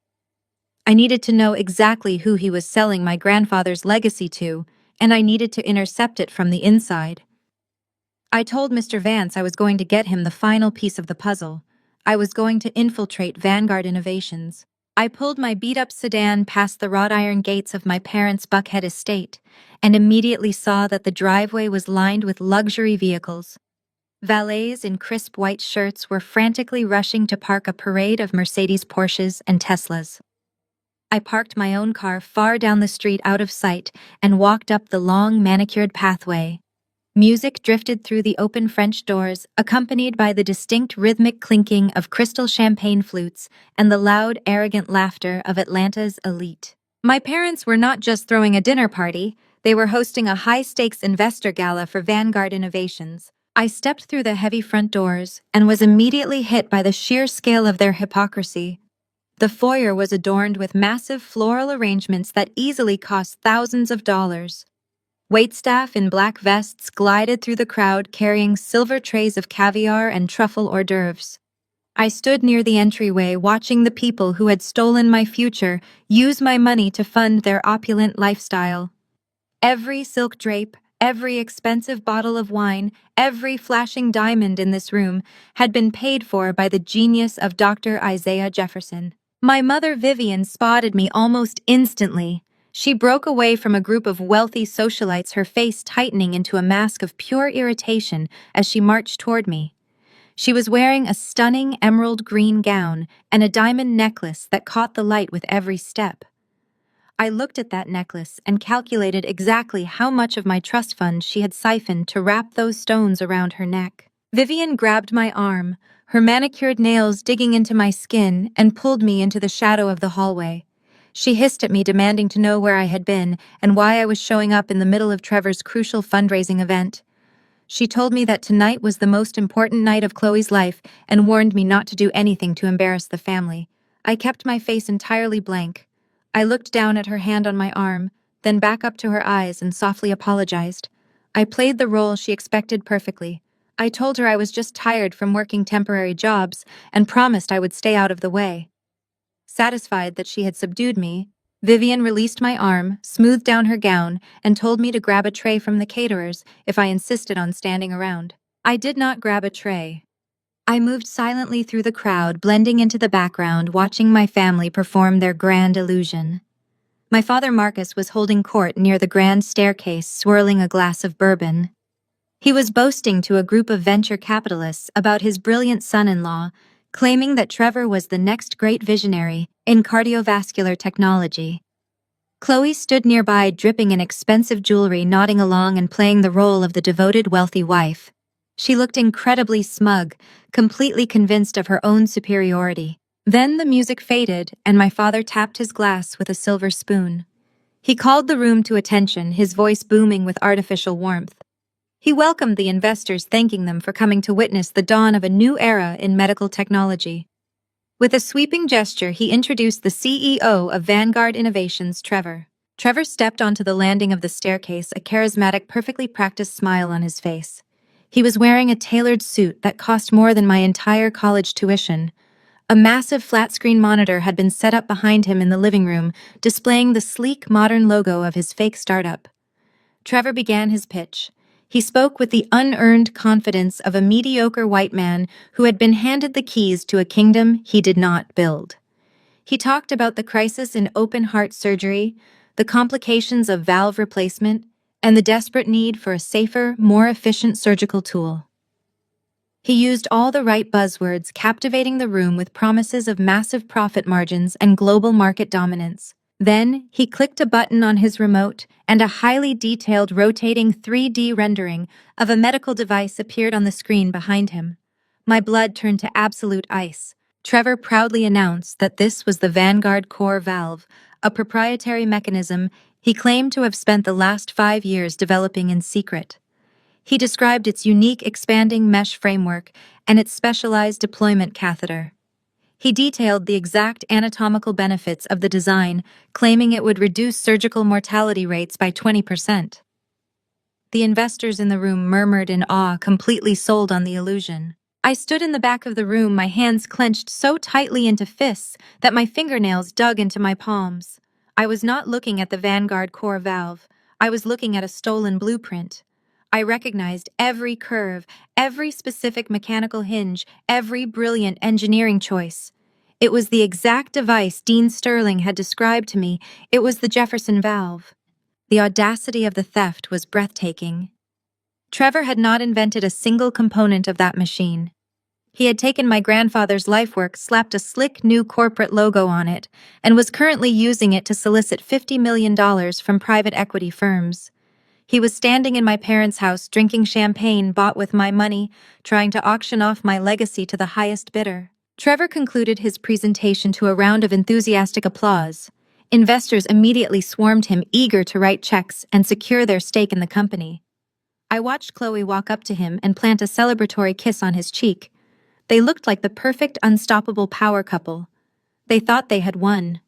I needed to know exactly who he was selling my grandfather's legacy to, and I needed to intercept it from the inside. I told Mr. Vance I was going to get him the final piece of the puzzle. I was going to infiltrate Vanguard Innovations. I pulled my beat-up sedan past the wrought iron gates of my parents' Buckhead estate and immediately saw that the driveway was lined with luxury vehicles. Valets in crisp white shirts were frantically rushing to park a parade of Mercedes Porsches and Teslas. I parked my own car far down the street out of sight and walked up the long manicured pathway. Music drifted through the open French doors, accompanied by the distinct rhythmic clinking of crystal champagne flutes and the loud, arrogant laughter of Atlanta's elite. My parents were not just throwing a dinner party, they were hosting a high-stakes investor gala for Vanguard Innovations. I stepped through the heavy front doors and was immediately hit by the sheer scale of their hypocrisy. The foyer was adorned with massive floral arrangements that easily cost thousands of dollars. Waitstaff in black vests glided through the crowd carrying silver trays of caviar and truffle hors d'oeuvres. I stood near the entryway watching the people who had stolen my future use my money to fund their opulent lifestyle. Every silk drape, every expensive bottle of wine, every flashing diamond in this room had been paid for by the genius of Dr. Isaiah Jefferson. My mother Vivian spotted me almost instantly. She broke away from a group of wealthy socialites, her face tightening into a mask of pure irritation as she marched toward me. She was wearing a stunning emerald green gown and a diamond necklace that caught the light with every step. I looked at that necklace and calculated exactly how much of my trust fund she had siphoned to wrap those stones around her neck. Vivian grabbed my arm, her manicured nails digging into my skin, and pulled me into the shadow of the hallway. She hissed at me, demanding to know where I had been and why I was showing up in the middle of Trevor's crucial fundraising event. She told me that tonight was the most important night of Chloe's life and warned me not to do anything to embarrass the family. I kept my face entirely blank. I looked down at her hand on my arm, then back up to her eyes and softly apologized. I played the role she expected perfectly. I told her I was just tired from working temporary jobs and promised I would stay out of the way. Satisfied that she had subdued me, Vivian released my arm, smoothed down her gown, and told me to grab a tray from the caterers if I insisted on standing around. I did not grab a tray. I moved silently through the crowd, blending into the background, watching my family perform their grand illusion. My father Marcus was holding court near the grand staircase, swirling a glass of bourbon. He was boasting to a group of venture capitalists about his brilliant son-in-law, claiming that Trevor was the next great visionary in cardiovascular technology. Chloe stood nearby, dripping in expensive jewelry, nodding along and playing the role of the devoted wealthy wife. She looked incredibly smug, completely convinced of her own superiority. Then the music faded, and my father tapped his glass with a silver spoon. He called the room to attention, his voice booming with artificial warmth. He welcomed the investors, thanking them for coming to witness the dawn of a new era in medical technology. With a sweeping gesture, he introduced the CEO of Vanguard Innovations, Trevor. Trevor stepped onto the landing of the staircase, a charismatic, perfectly practiced smile on his face. He was wearing a tailored suit that cost more than my entire college tuition. A massive flat-screen monitor had been set up behind him in the living room, displaying the sleek, modern logo of his fake startup. Trevor began his pitch. He spoke with the unearned confidence of a mediocre white man who had been handed the keys to a kingdom he did not build. He talked about the crisis in open-heart surgery, the complications of valve replacement, and the desperate need for a safer, more efficient surgical tool. He used all the right buzzwords, captivating the room with promises of massive profit margins and global market dominance. Then, he clicked a button on his remote, and a highly detailed rotating 3D rendering of a medical device appeared on the screen behind him. My blood turned to absolute ice. Trevor proudly announced that this was the Vanguard Core Valve, a proprietary mechanism he claimed to have spent the last 5 years developing in secret. He described its unique expanding mesh framework and its specialized deployment catheter. He detailed the exact anatomical benefits of the design, claiming it would reduce surgical mortality rates by 20%. The investors in the room murmured in awe, completely sold on the illusion. I stood in the back of the room, my hands clenched so tightly into fists that my fingernails dug into my palms. I was not looking at the Vanguard core valve. I was looking at a stolen blueprint. I recognized every curve, every specific mechanical hinge, every brilliant engineering choice. It was the exact device Dean Sterling had described to me. It was the Jefferson valve. The audacity of the theft was breathtaking. Trevor had not invented a single component of that machine. He had taken my grandfather's lifework, slapped a slick new corporate logo on it, and was currently using it to solicit $50 million from private equity firms. He was standing in my parents' house drinking champagne bought with my money, trying to auction off my legacy to the highest bidder. Trevor concluded his presentation to a round of enthusiastic applause. Investors immediately swarmed him, eager to write checks and secure their stake in the company. I watched Chloe walk up to him and plant a celebratory kiss on his cheek. They looked like the perfect, unstoppable power couple. They thought they had won.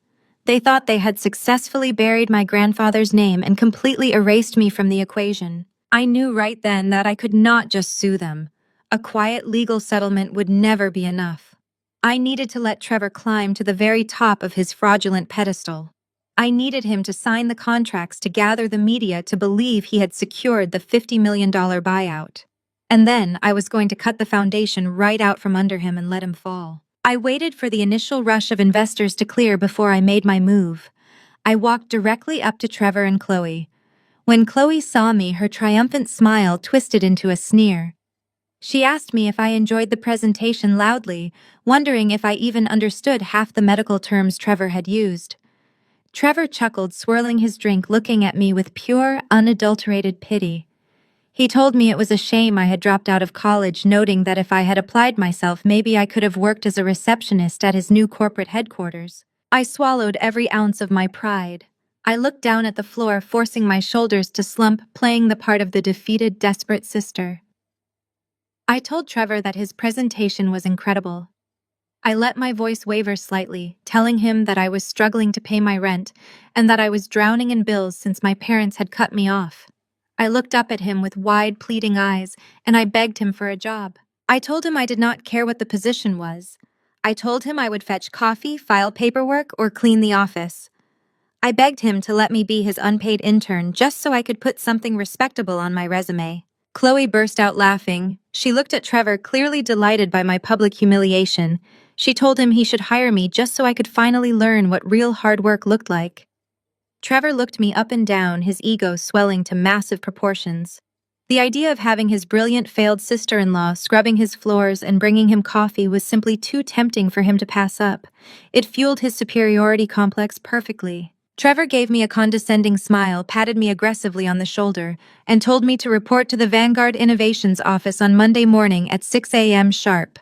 They thought they had successfully buried my grandfather's name and completely erased me from the equation. I knew right then that I could not just sue them. A quiet legal settlement would never be enough. I needed to let Trevor climb to the very top of his fraudulent pedestal. I needed him to sign the contracts to gather the media to believe he had secured the $50 million buyout. And then I was going to cut the foundation right out from under him and let him fall. I waited for the initial rush of investors to clear before I made my move. I walked directly up to Trevor and Chloe. When Chloe saw me, her triumphant smile twisted into a sneer. She asked me if I enjoyed the presentation loudly, wondering if I even understood half the medical terms Trevor had used. Trevor chuckled, swirling his drink, looking at me with pure, unadulterated pity. He told me it was a shame I had dropped out of college, noting that if I had applied myself, maybe I could have worked as a receptionist at his new corporate headquarters. I swallowed every ounce of my pride. I looked down at the floor, forcing my shoulders to slump, playing the part of the defeated, desperate sister. I told Trevor that his presentation was incredible. I let my voice waver slightly, telling him that I was struggling to pay my rent and that I was drowning in bills since my parents had cut me off. I looked up at him with wide, pleading eyes, and I begged him for a job. I told him I did not care what the position was. I told him I would fetch coffee, file paperwork, or clean the office. I begged him to let me be his unpaid intern just so I could put something respectable on my resume. Chloe burst out laughing. She looked at Trevor, clearly delighted by my public humiliation. She told him he should hire me just so I could finally learn what real hard work looked like. Trevor looked me up and down, his ego swelling to massive proportions. The idea of having his brilliant failed sister-in-law scrubbing his floors and bringing him coffee was simply too tempting for him to pass up. It fueled his superiority complex perfectly. Trevor gave me a condescending smile, patted me aggressively on the shoulder, and told me to report to the Vanguard Innovations office on Monday morning at 6 a.m. sharp.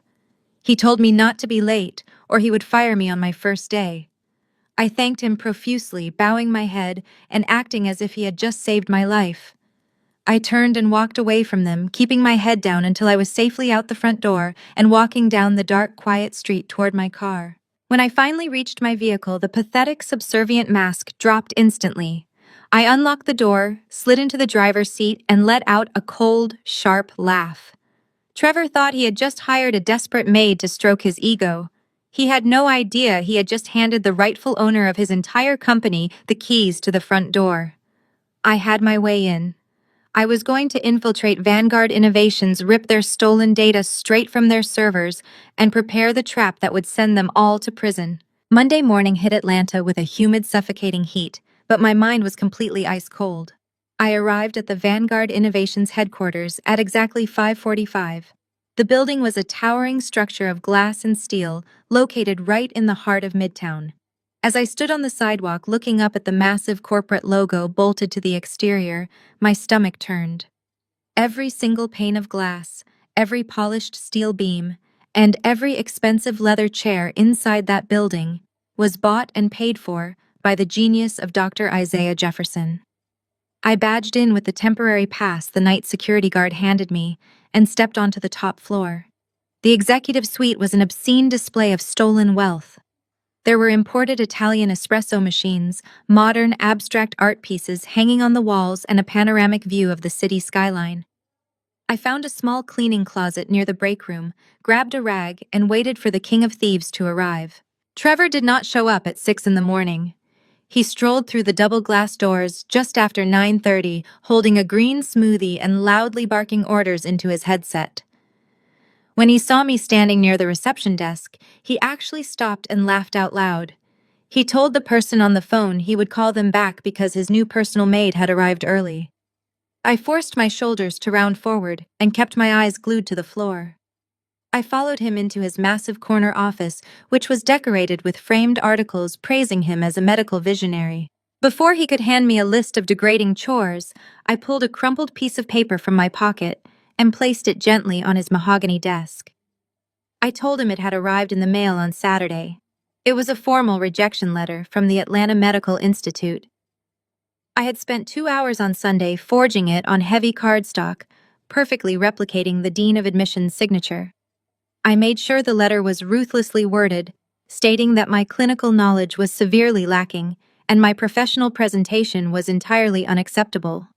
He told me not to be late, or he would fire me on my first day. I thanked him profusely, bowing my head and acting as if he had just saved my life. I turned and walked away from them, keeping my head down until I was safely out the front door and walking down the dark, quiet street toward my car. When I finally reached my vehicle, the pathetic, subservient mask dropped instantly. I unlocked the door, slid into the driver's seat, and let out a cold, sharp laugh. Trevor thought he had just hired a desperate maid to stroke his ego. He had no idea he had just handed the rightful owner of his entire company the keys to the front door. I had my way in. I was going to infiltrate Vanguard Innovations, rip their stolen data straight from their servers, and prepare the trap that would send them all to prison. Monday morning hit Atlanta with a humid, suffocating heat, but my mind was completely ice cold. I arrived at the Vanguard Innovations headquarters at exactly 5:45. The building was a towering structure of glass and steel, located right in the heart of Midtown. As I stood on the sidewalk looking up at the massive corporate logo bolted to the exterior, my stomach turned. Every single pane of glass, every polished steel beam, and every expensive leather chair inside that building was bought and paid for by the genius of Dr. Isaiah Jefferson. I badged in with the temporary pass the night security guard handed me and stepped onto the top floor. The executive suite was an obscene display of stolen wealth. There were imported Italian espresso machines, modern abstract art pieces hanging on the walls, and a panoramic view of the city skyline. I found a small cleaning closet near the break room, grabbed a rag, and waited for the king of thieves to arrive. Trevor did not show up at 6 in the morning. He strolled through the double glass doors just after 9:30, holding a green smoothie and loudly barking orders into his headset. When he saw me standing near the reception desk, he actually stopped and laughed out loud. He told the person on the phone he would call them back because his new personal maid had arrived early. I forced my shoulders to round forward and kept my eyes glued to the floor. I followed him into his massive corner office, which was decorated with framed articles praising him as a medical visionary. Before he could hand me a list of degrading chores, I pulled a crumpled piece of paper from my pocket and placed it gently on his mahogany desk. I told him it had arrived in the mail on Saturday. It was a formal rejection letter from the Atlanta Medical Institute. I had spent 2 hours on Sunday forging it on heavy cardstock, perfectly replicating the Dean of Admission's signature. I made sure the letter was ruthlessly worded, stating that my clinical knowledge was severely lacking and my professional presentation was entirely unacceptable.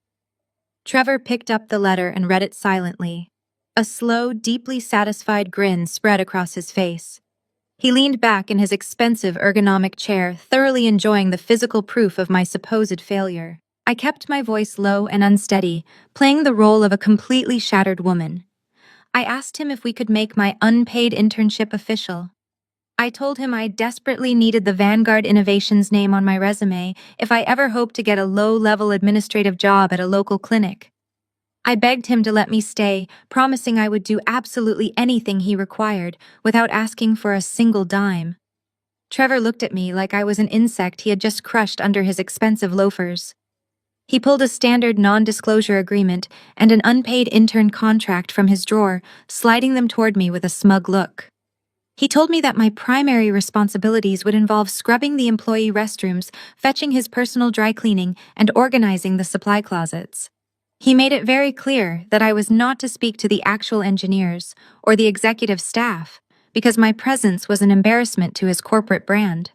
Trevor picked up the letter and read it silently. A slow, deeply satisfied grin spread across his face. He leaned back in his expensive ergonomic chair, thoroughly enjoying the physical proof of my supposed failure. I kept my voice low and unsteady, playing the role of a completely shattered woman. I asked him if we could make my unpaid internship official. I told him I desperately needed the Vanguard Innovations name on my resume if I ever hoped to get a low-level administrative job at a local clinic. I begged him to let me stay, promising I would do absolutely anything he required without asking for a single dime. Trevor looked at me like I was an insect he had just crushed under his expensive loafers. He pulled a standard non-disclosure agreement and an unpaid intern contract from his drawer, sliding them toward me with a smug look. He told me that my primary responsibilities would involve scrubbing the employee restrooms, fetching his personal dry cleaning, and organizing the supply closets. He made it very clear that I was not to speak to the actual engineers or the executive staff, because my presence was an embarrassment to his corporate brand.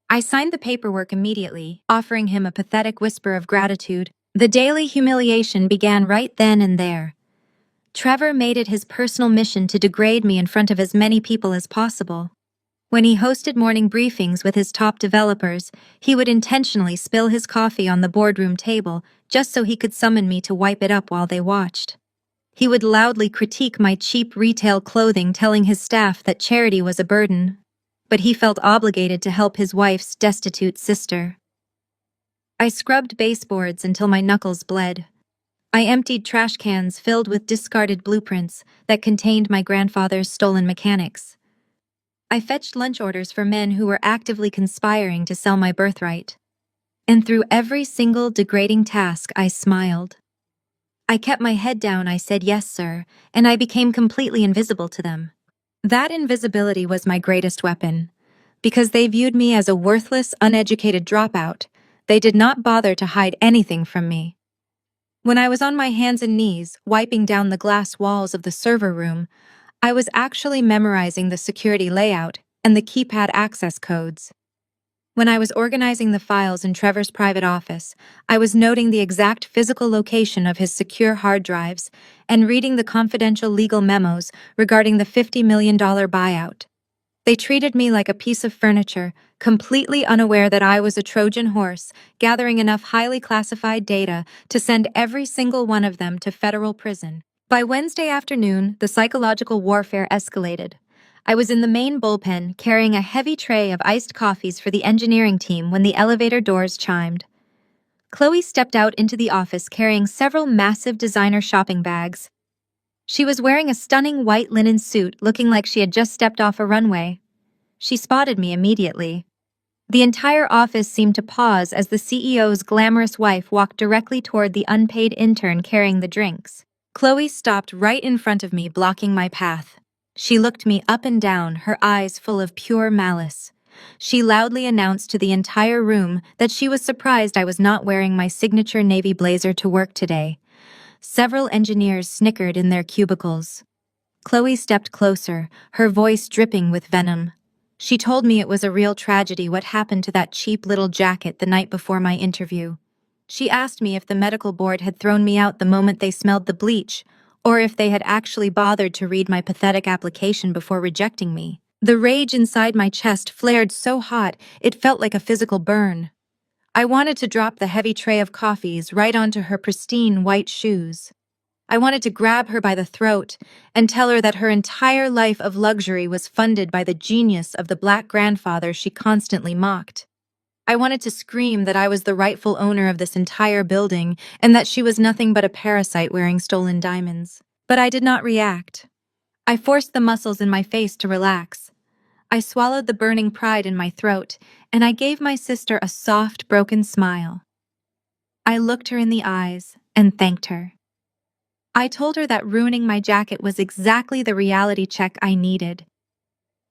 I signed the paperwork immediately, offering him a pathetic whisper of gratitude. The daily humiliation began right then and there. Trevor made it his personal mission to degrade me in front of as many people as possible. When he hosted morning briefings with his top developers, he would intentionally spill his coffee on the boardroom table just so he could summon me to wipe it up while they watched. He would loudly critique my cheap retail clothing, telling his staff that charity was a burden, but he felt obligated to help his wife's destitute sister. I scrubbed baseboards until my knuckles bled. I emptied trash cans filled with discarded blueprints that contained my grandfather's stolen mechanics. I fetched lunch orders for men who were actively conspiring to sell my birthright. And through every single degrading task, I smiled. I kept my head down, I said yes, sir, and I became completely invisible to them. That invisibility was my greatest weapon. Because they viewed me as a worthless, uneducated dropout, they did not bother to hide anything from me. When I was on my hands and knees, wiping down the glass walls of the server room, I was actually memorizing the security layout and the keypad access codes. When I was organizing the files in Trevor's private office, I was noting the exact physical location of his secure hard drives and reading the confidential legal memos regarding the $50 million buyout. They treated me like a piece of furniture, completely unaware that I was a Trojan horse, gathering enough highly classified data to send every single one of them to federal prison. By Wednesday afternoon, the psychological warfare escalated. I was in the main bullpen, carrying a heavy tray of iced coffees for the engineering team when the elevator doors chimed. Chloe stepped out into the office carrying several massive designer shopping bags. She was wearing a stunning white linen suit, looking like she had just stepped off a runway. She spotted me immediately. The entire office seemed to pause as the CEO's glamorous wife walked directly toward the unpaid intern carrying the drinks. Chloe stopped right in front of me, blocking my path. She looked me up and down, her eyes full of pure malice. She loudly announced to the entire room that she was surprised I was not wearing my signature navy blazer to work today. Several engineers snickered in their cubicles. Chloe stepped closer, her voice dripping with venom. She told me it was a real tragedy what happened to that cheap little jacket the night before my interview. She asked me if the medical board had thrown me out the moment they smelled the bleach, or if they had actually bothered to read my pathetic application before rejecting me. The rage inside my chest flared so hot it felt like a physical burn. I wanted to drop the heavy tray of coffees right onto her pristine white shoes. I wanted to grab her by the throat and tell her that her entire life of luxury was funded by the genius of the black grandfather she constantly mocked. I wanted to scream that I was the rightful owner of this entire building and that she was nothing but a parasite wearing stolen diamonds. But I did not react. I forced the muscles in my face to relax. I swallowed the burning pride in my throat, and I gave my sister a soft, broken smile. I looked her in the eyes and thanked her. I told her that ruining my jacket was exactly the reality check I needed.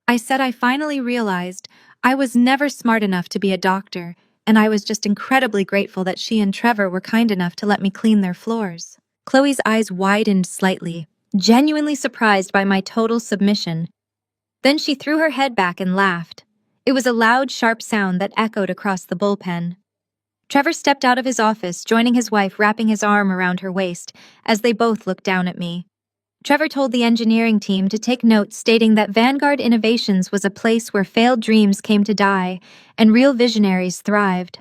I said I finally realized I was never smart enough to be a doctor, and I was just incredibly grateful that she and Trevor were kind enough to let me clean their floors. Chloe's eyes widened slightly, genuinely surprised by my total submission. Then she threw her head back and laughed. It was a loud, sharp sound that echoed across the bullpen. Trevor stepped out of his office, joining his wife wrapping his arm around her waist, as they both looked down at me. Trevor told the engineering team to take notes, stating that Vanguard Innovations was a place where failed dreams came to die and real visionaries thrived.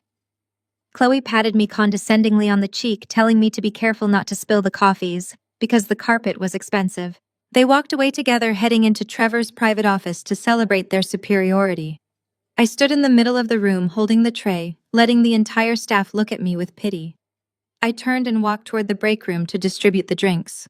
Chloe patted me condescendingly on the cheek, telling me to be careful not to spill the coffees, because the carpet was expensive. They walked away together, heading into Trevor's private office to celebrate their superiority. I stood in the middle of the room holding the tray, letting the entire staff look at me with pity. I turned and walked toward the break room to distribute the drinks.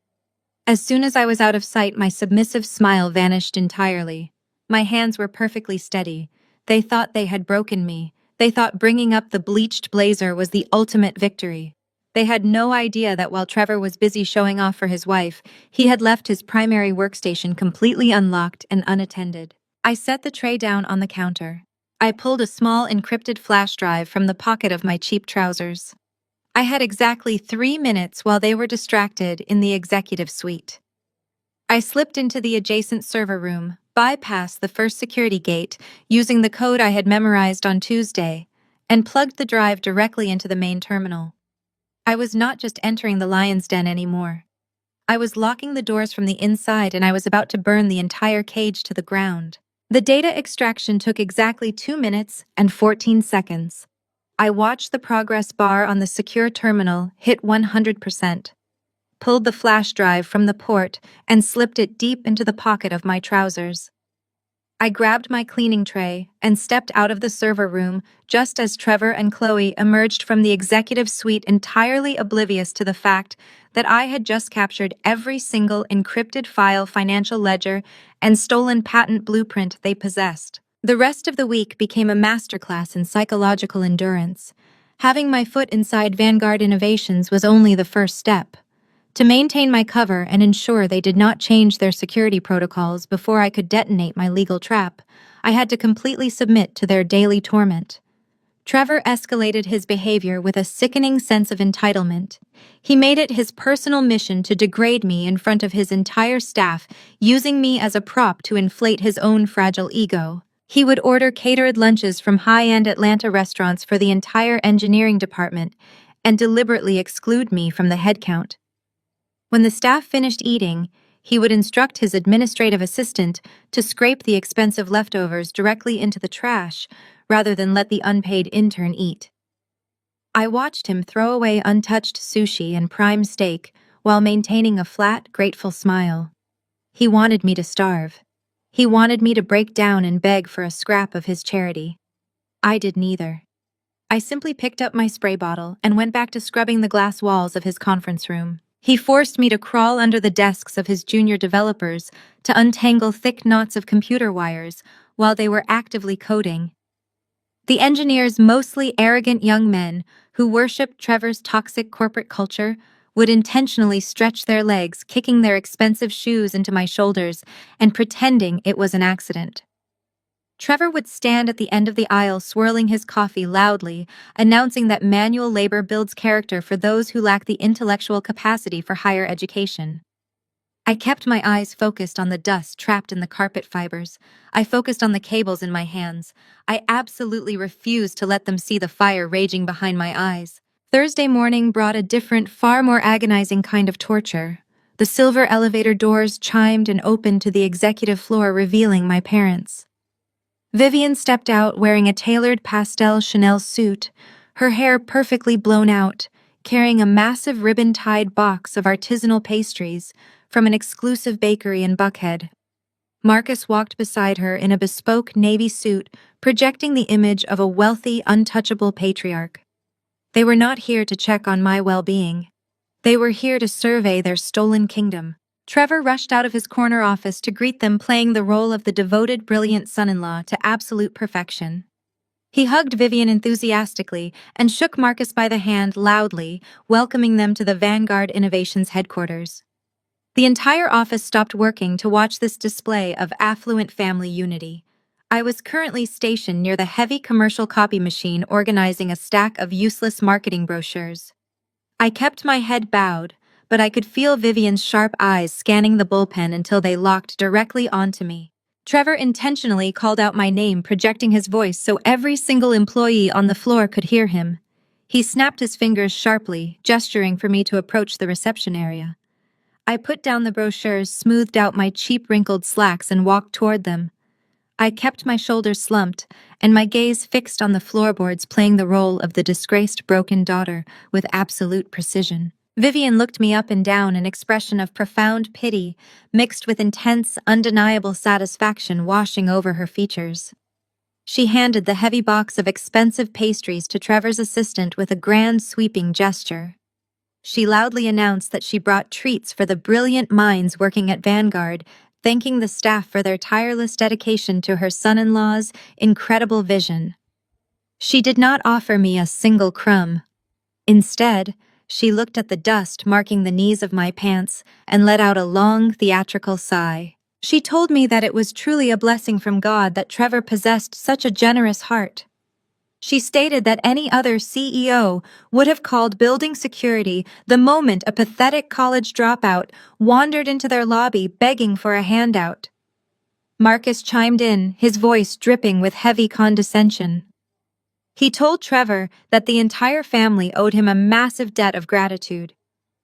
As soon as I was out of sight, my submissive smile vanished entirely. My hands were perfectly steady. They thought they had broken me. They thought bringing up the bleached blazer was the ultimate victory. They had no idea that while Trevor was busy showing off for his wife, he had left his primary workstation completely unlocked and unattended. I set the tray down on the counter. I pulled a small encrypted flash drive from the pocket of my cheap trousers. I had exactly 3 minutes while they were distracted in the executive suite. I slipped into the adjacent server room, bypassed the first security gate using the code I had memorized on Tuesday, and plugged the drive directly into the main terminal. I was not just entering the lion's den anymore. I was locking the doors from the inside, and I was about to burn the entire cage to the ground. The data extraction took exactly 2 minutes and 14 seconds. I watched the progress bar on the secure terminal hit 100%, pulled the flash drive from the port, and slipped it deep into the pocket of my trousers. I grabbed my cleaning tray and stepped out of the server room just as Trevor and Chloe emerged from the executive suite, entirely oblivious to the fact that I had just captured every single encrypted file, financial ledger, and stolen patent blueprint they possessed. The rest of the week became a masterclass in psychological endurance. Having my foot inside Vanguard Innovations was only the first step. To maintain my cover and ensure they did not change their security protocols before I could detonate my legal trap, I had to completely submit to their daily torment. Trevor escalated his behavior with a sickening sense of entitlement. He made it his personal mission to degrade me in front of his entire staff, using me as a prop to inflate his own fragile ego. He would order catered lunches from high-end Atlanta restaurants for the entire engineering department and deliberately exclude me from the headcount. When the staff finished eating, he would instruct his administrative assistant to scrape the expensive leftovers directly into the trash rather than let the unpaid intern eat. I watched him throw away untouched sushi and prime steak while maintaining a flat, grateful smile. He wanted me to starve. He wanted me to break down and beg for a scrap of his charity. I did neither. I simply picked up my spray bottle and went back to scrubbing the glass walls of his conference room. He forced me to crawl under the desks of his junior developers to untangle thick knots of computer wires while they were actively coding. The engineers, mostly arrogant young men who worshipped Trevor's toxic corporate culture, would intentionally stretch their legs, kicking their expensive shoes into my shoulders and pretending it was an accident. Trevor would stand at the end of the aisle swirling his coffee loudly, announcing that manual labor builds character for those who lack the intellectual capacity for higher education. I kept my eyes focused on the dust trapped in the carpet fibers. I focused on the cables in my hands. I absolutely refused to let them see the fire raging behind my eyes. Thursday morning brought a different, far more agonizing kind of torture. The silver elevator doors chimed and opened to the executive floor, revealing my parents. Vivian stepped out wearing a tailored pastel Chanel suit, her hair perfectly blown out, carrying a massive ribbon-tied box of artisanal pastries from an exclusive bakery in Buckhead. Marcus walked beside her in a bespoke navy suit, projecting the image of a wealthy, untouchable patriarch. They were not here to check on my well-being. They were here to survey their stolen kingdom. Trevor rushed out of his corner office to greet them, playing the role of the devoted, brilliant son-in-law to absolute perfection. He hugged Vivian enthusiastically and shook Marcus by the hand loudly, welcoming them to the Vanguard Innovations headquarters. The entire office stopped working to watch this display of affluent family unity. I was currently stationed near the heavy commercial copy machine organizing a stack of useless marketing brochures. I kept my head bowed, but I could feel Vivian's sharp eyes scanning the bullpen until they locked directly onto me. Trevor intentionally called out my name, projecting his voice so every single employee on the floor could hear him. He snapped his fingers sharply, gesturing for me to approach the reception area. I put down the brochures, smoothed out my cheap wrinkled slacks, and walked toward them. I kept my shoulders slumped and my gaze fixed on the floorboards, playing the role of the disgraced broken daughter with absolute precision. Vivian looked me up and down, an expression of profound pity mixed with intense, undeniable satisfaction washing over her features. She handed the heavy box of expensive pastries to Trevor's assistant with a grand, sweeping gesture. She loudly announced that she brought treats for the brilliant minds working at Vanguard, thanking the staff for their tireless dedication to her son-in-law's incredible vision. She did not offer me a single crumb. Instead, she looked at the dust marking the knees of my pants and let out a long, theatrical sigh. She told me that it was truly a blessing from God that Trevor possessed such a generous heart. She stated that any other CEO would have called building security the moment a pathetic college dropout wandered into their lobby begging for a handout. Marcus chimed in, his voice dripping with heavy condescension. He told Trevor that the entire family owed him a massive debt of gratitude.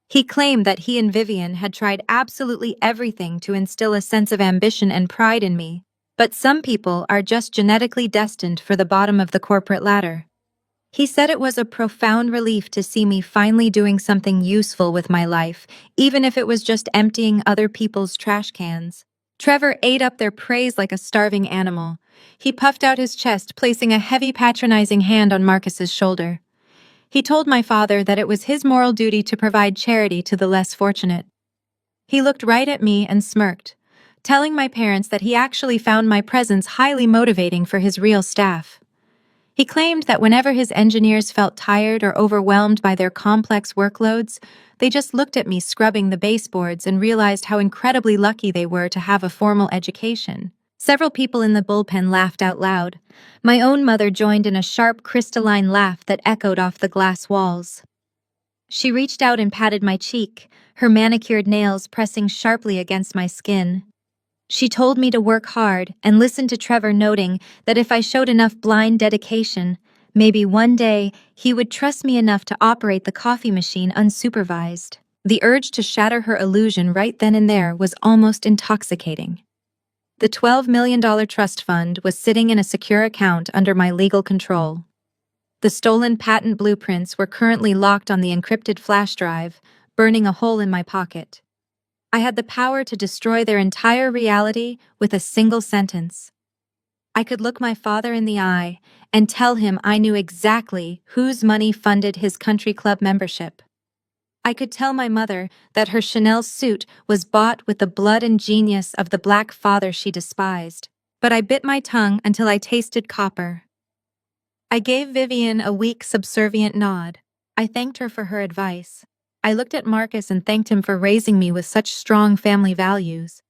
He claimed that he and Vivian had tried absolutely everything to instill a sense of ambition and pride in me. But some people are just genetically destined for the bottom of the corporate ladder. He said it was a profound relief to see me finally doing something useful with my life, even if it was just emptying other people's trash cans. Trevor ate up their praise like a starving animal. He puffed out his chest, placing a heavy, patronizing hand on Marcus's shoulder. He told my father that it was his moral duty to provide charity to the less fortunate. He looked right at me and smirked, telling my parents that he actually found my presence highly motivating for his real staff. He claimed that whenever his engineers felt tired or overwhelmed by their complex workloads, they just looked at me scrubbing the baseboards and realized how incredibly lucky they were to have a formal education. Several people in the bullpen laughed out loud. My own mother joined in a sharp, crystalline laugh that echoed off the glass walls. She reached out and patted my cheek, her manicured nails pressing sharply against my skin. She told me to work hard and listened to Trevor, noting that if I showed enough blind dedication, maybe one day he would trust me enough to operate the coffee machine unsupervised. The urge to shatter her illusion right then and there was almost intoxicating. The $12 million trust fund was sitting in a secure account under my legal control. The stolen patent blueprints were currently locked on the encrypted flash drive, burning a hole in my pocket. I had the power to destroy their entire reality with a single sentence. I could look my father in the eye and tell him I knew exactly whose money funded his country club membership. I could tell my mother that her Chanel suit was bought with the blood and genius of the black father she despised. But I bit my tongue until I tasted copper. I gave Vivian a weak, subservient nod. I thanked her for her advice. I looked at Marcus and thanked him for raising me with such strong family values.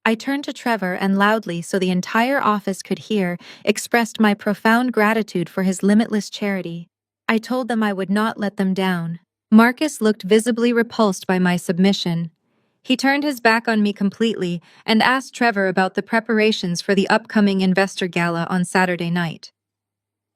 I turned to Trevor and loudly, so the entire office could hear, expressed my profound gratitude for his limitless charity. I told them I would not let them down. Marcus looked visibly repulsed by my submission. He turned his back on me completely and asked Trevor about the preparations for the upcoming investor gala on Saturday night.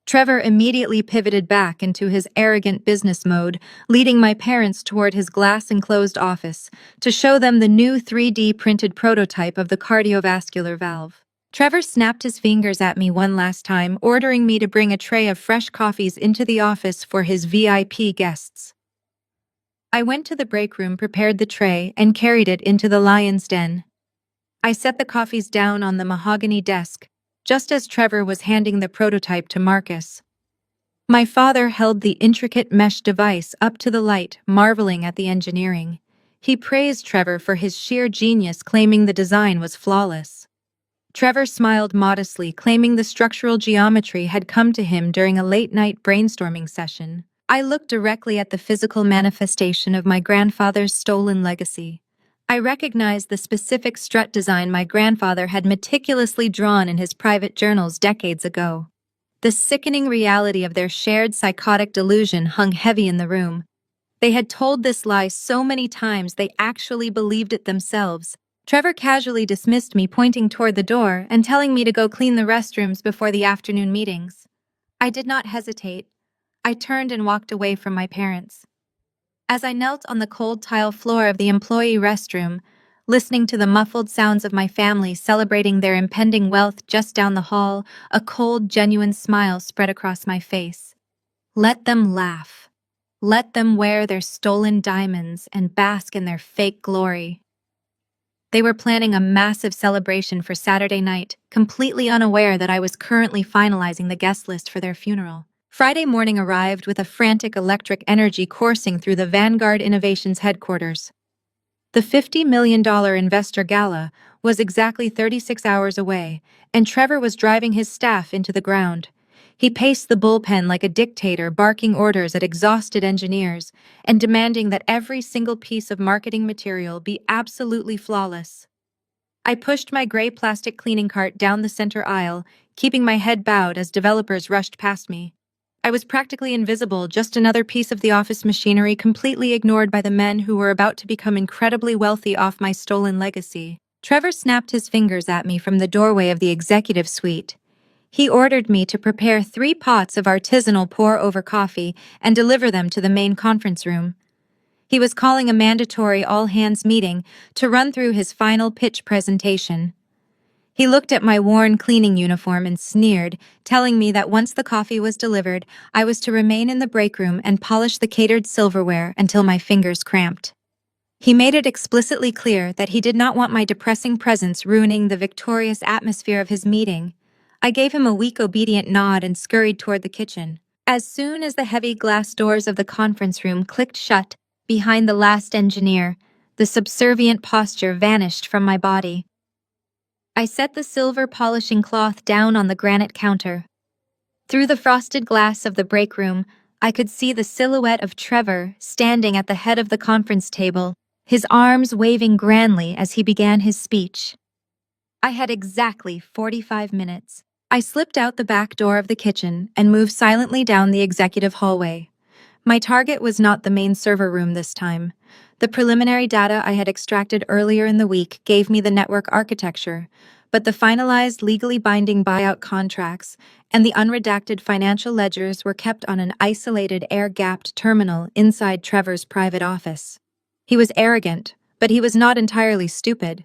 Trevor immediately pivoted back into his arrogant business mode, leading my parents toward his glass-enclosed office to show them the new 3D printed prototype of the cardiovascular valve. Trevor snapped his fingers at me one last time, ordering me to bring a tray of fresh coffees into the office for his VIP guests. I went to the break room, prepared the tray, and carried it into the lion's den. I set the coffees down on the mahogany desk, just as Trevor was handing the prototype to Marcus. My father held the intricate mesh device up to the light, marveling at the engineering. He praised Trevor for his sheer genius, claiming the design was flawless. Trevor smiled modestly, claiming the structural geometry had come to him during a late-night brainstorming session. I looked directly at the physical manifestation of my grandfather's stolen legacy. I recognized the specific strut design my grandfather had meticulously drawn in his private journals decades ago. The sickening reality of their shared psychotic delusion hung heavy in the room. They had told this lie so many times they actually believed it themselves. Trevor casually dismissed me, pointing toward the door and telling me to go clean the restrooms before the afternoon meetings. I did not hesitate. I turned and walked away from my parents. As I knelt on the cold tile floor of the employee restroom, listening to the muffled sounds of my family celebrating their impending wealth just down the hall, a cold, genuine smile spread across my face. Let them laugh. Let them wear their stolen diamonds and bask in their fake glory. They were planning a massive celebration for Saturday night, completely unaware that I was currently finalizing the guest list for their funeral. Friday morning arrived with a frantic electric energy coursing through the Vanguard Innovations headquarters. The $50 million investor gala was exactly 36 hours away, and Trevor was driving his staff into the ground. He paced the bullpen like a dictator, barking orders at exhausted engineers and demanding that every single piece of marketing material be absolutely flawless. I pushed my gray plastic cleaning cart down the center aisle, keeping my head bowed as developers rushed past me. I was practically invisible, just another piece of the office machinery completely ignored by the men who were about to become incredibly wealthy off my stolen legacy. Trevor snapped his fingers at me from the doorway of the executive suite. He ordered me to prepare 3 pots of artisanal pour-over coffee and deliver them to the main conference room. He was calling a mandatory all-hands meeting to run through his final pitch presentation. He looked at my worn cleaning uniform and sneered, telling me that once the coffee was delivered, I was to remain in the break room and polish the catered silverware until my fingers cramped. He made it explicitly clear that he did not want my depressing presence ruining the victorious atmosphere of his meeting. I gave him a weak, obedient nod and scurried toward the kitchen. As soon as the heavy glass doors of the conference room clicked shut behind the last engineer, the subservient posture vanished from my body. I set the silver polishing cloth down on the granite counter. Through the frosted glass of the break room, I could see the silhouette of Trevor standing at the head of the conference table, his arms waving grandly as he began his speech. I had exactly 45 minutes. I slipped out the back door of the kitchen and moved silently down the executive hallway. My target was not the main server room this time. The preliminary data I had extracted earlier in the week gave me the network architecture, but the finalized legally binding buyout contracts and the unredacted financial ledgers were kept on an isolated air-gapped terminal inside Trevor's private office. He was arrogant, but he was not entirely stupid.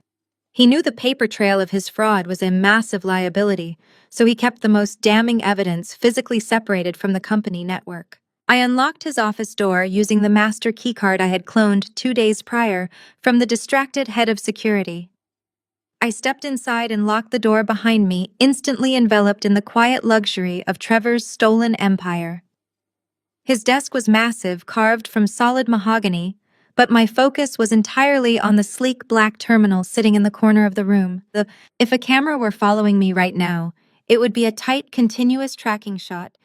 He knew the paper trail of his fraud was a massive liability, so he kept the most damning evidence physically separated from the company network. I unlocked his office door using the master keycard I had cloned 2 days prior from the distracted head of security. I stepped inside and locked the door behind me, instantly enveloped in the quiet luxury of Trevor's stolen empire. His desk was massive, carved from solid mahogany, but my focus was entirely on the sleek black terminal sitting in the corner of the room. If a camera were following me right now, it would be a tight, continuous tracking shot,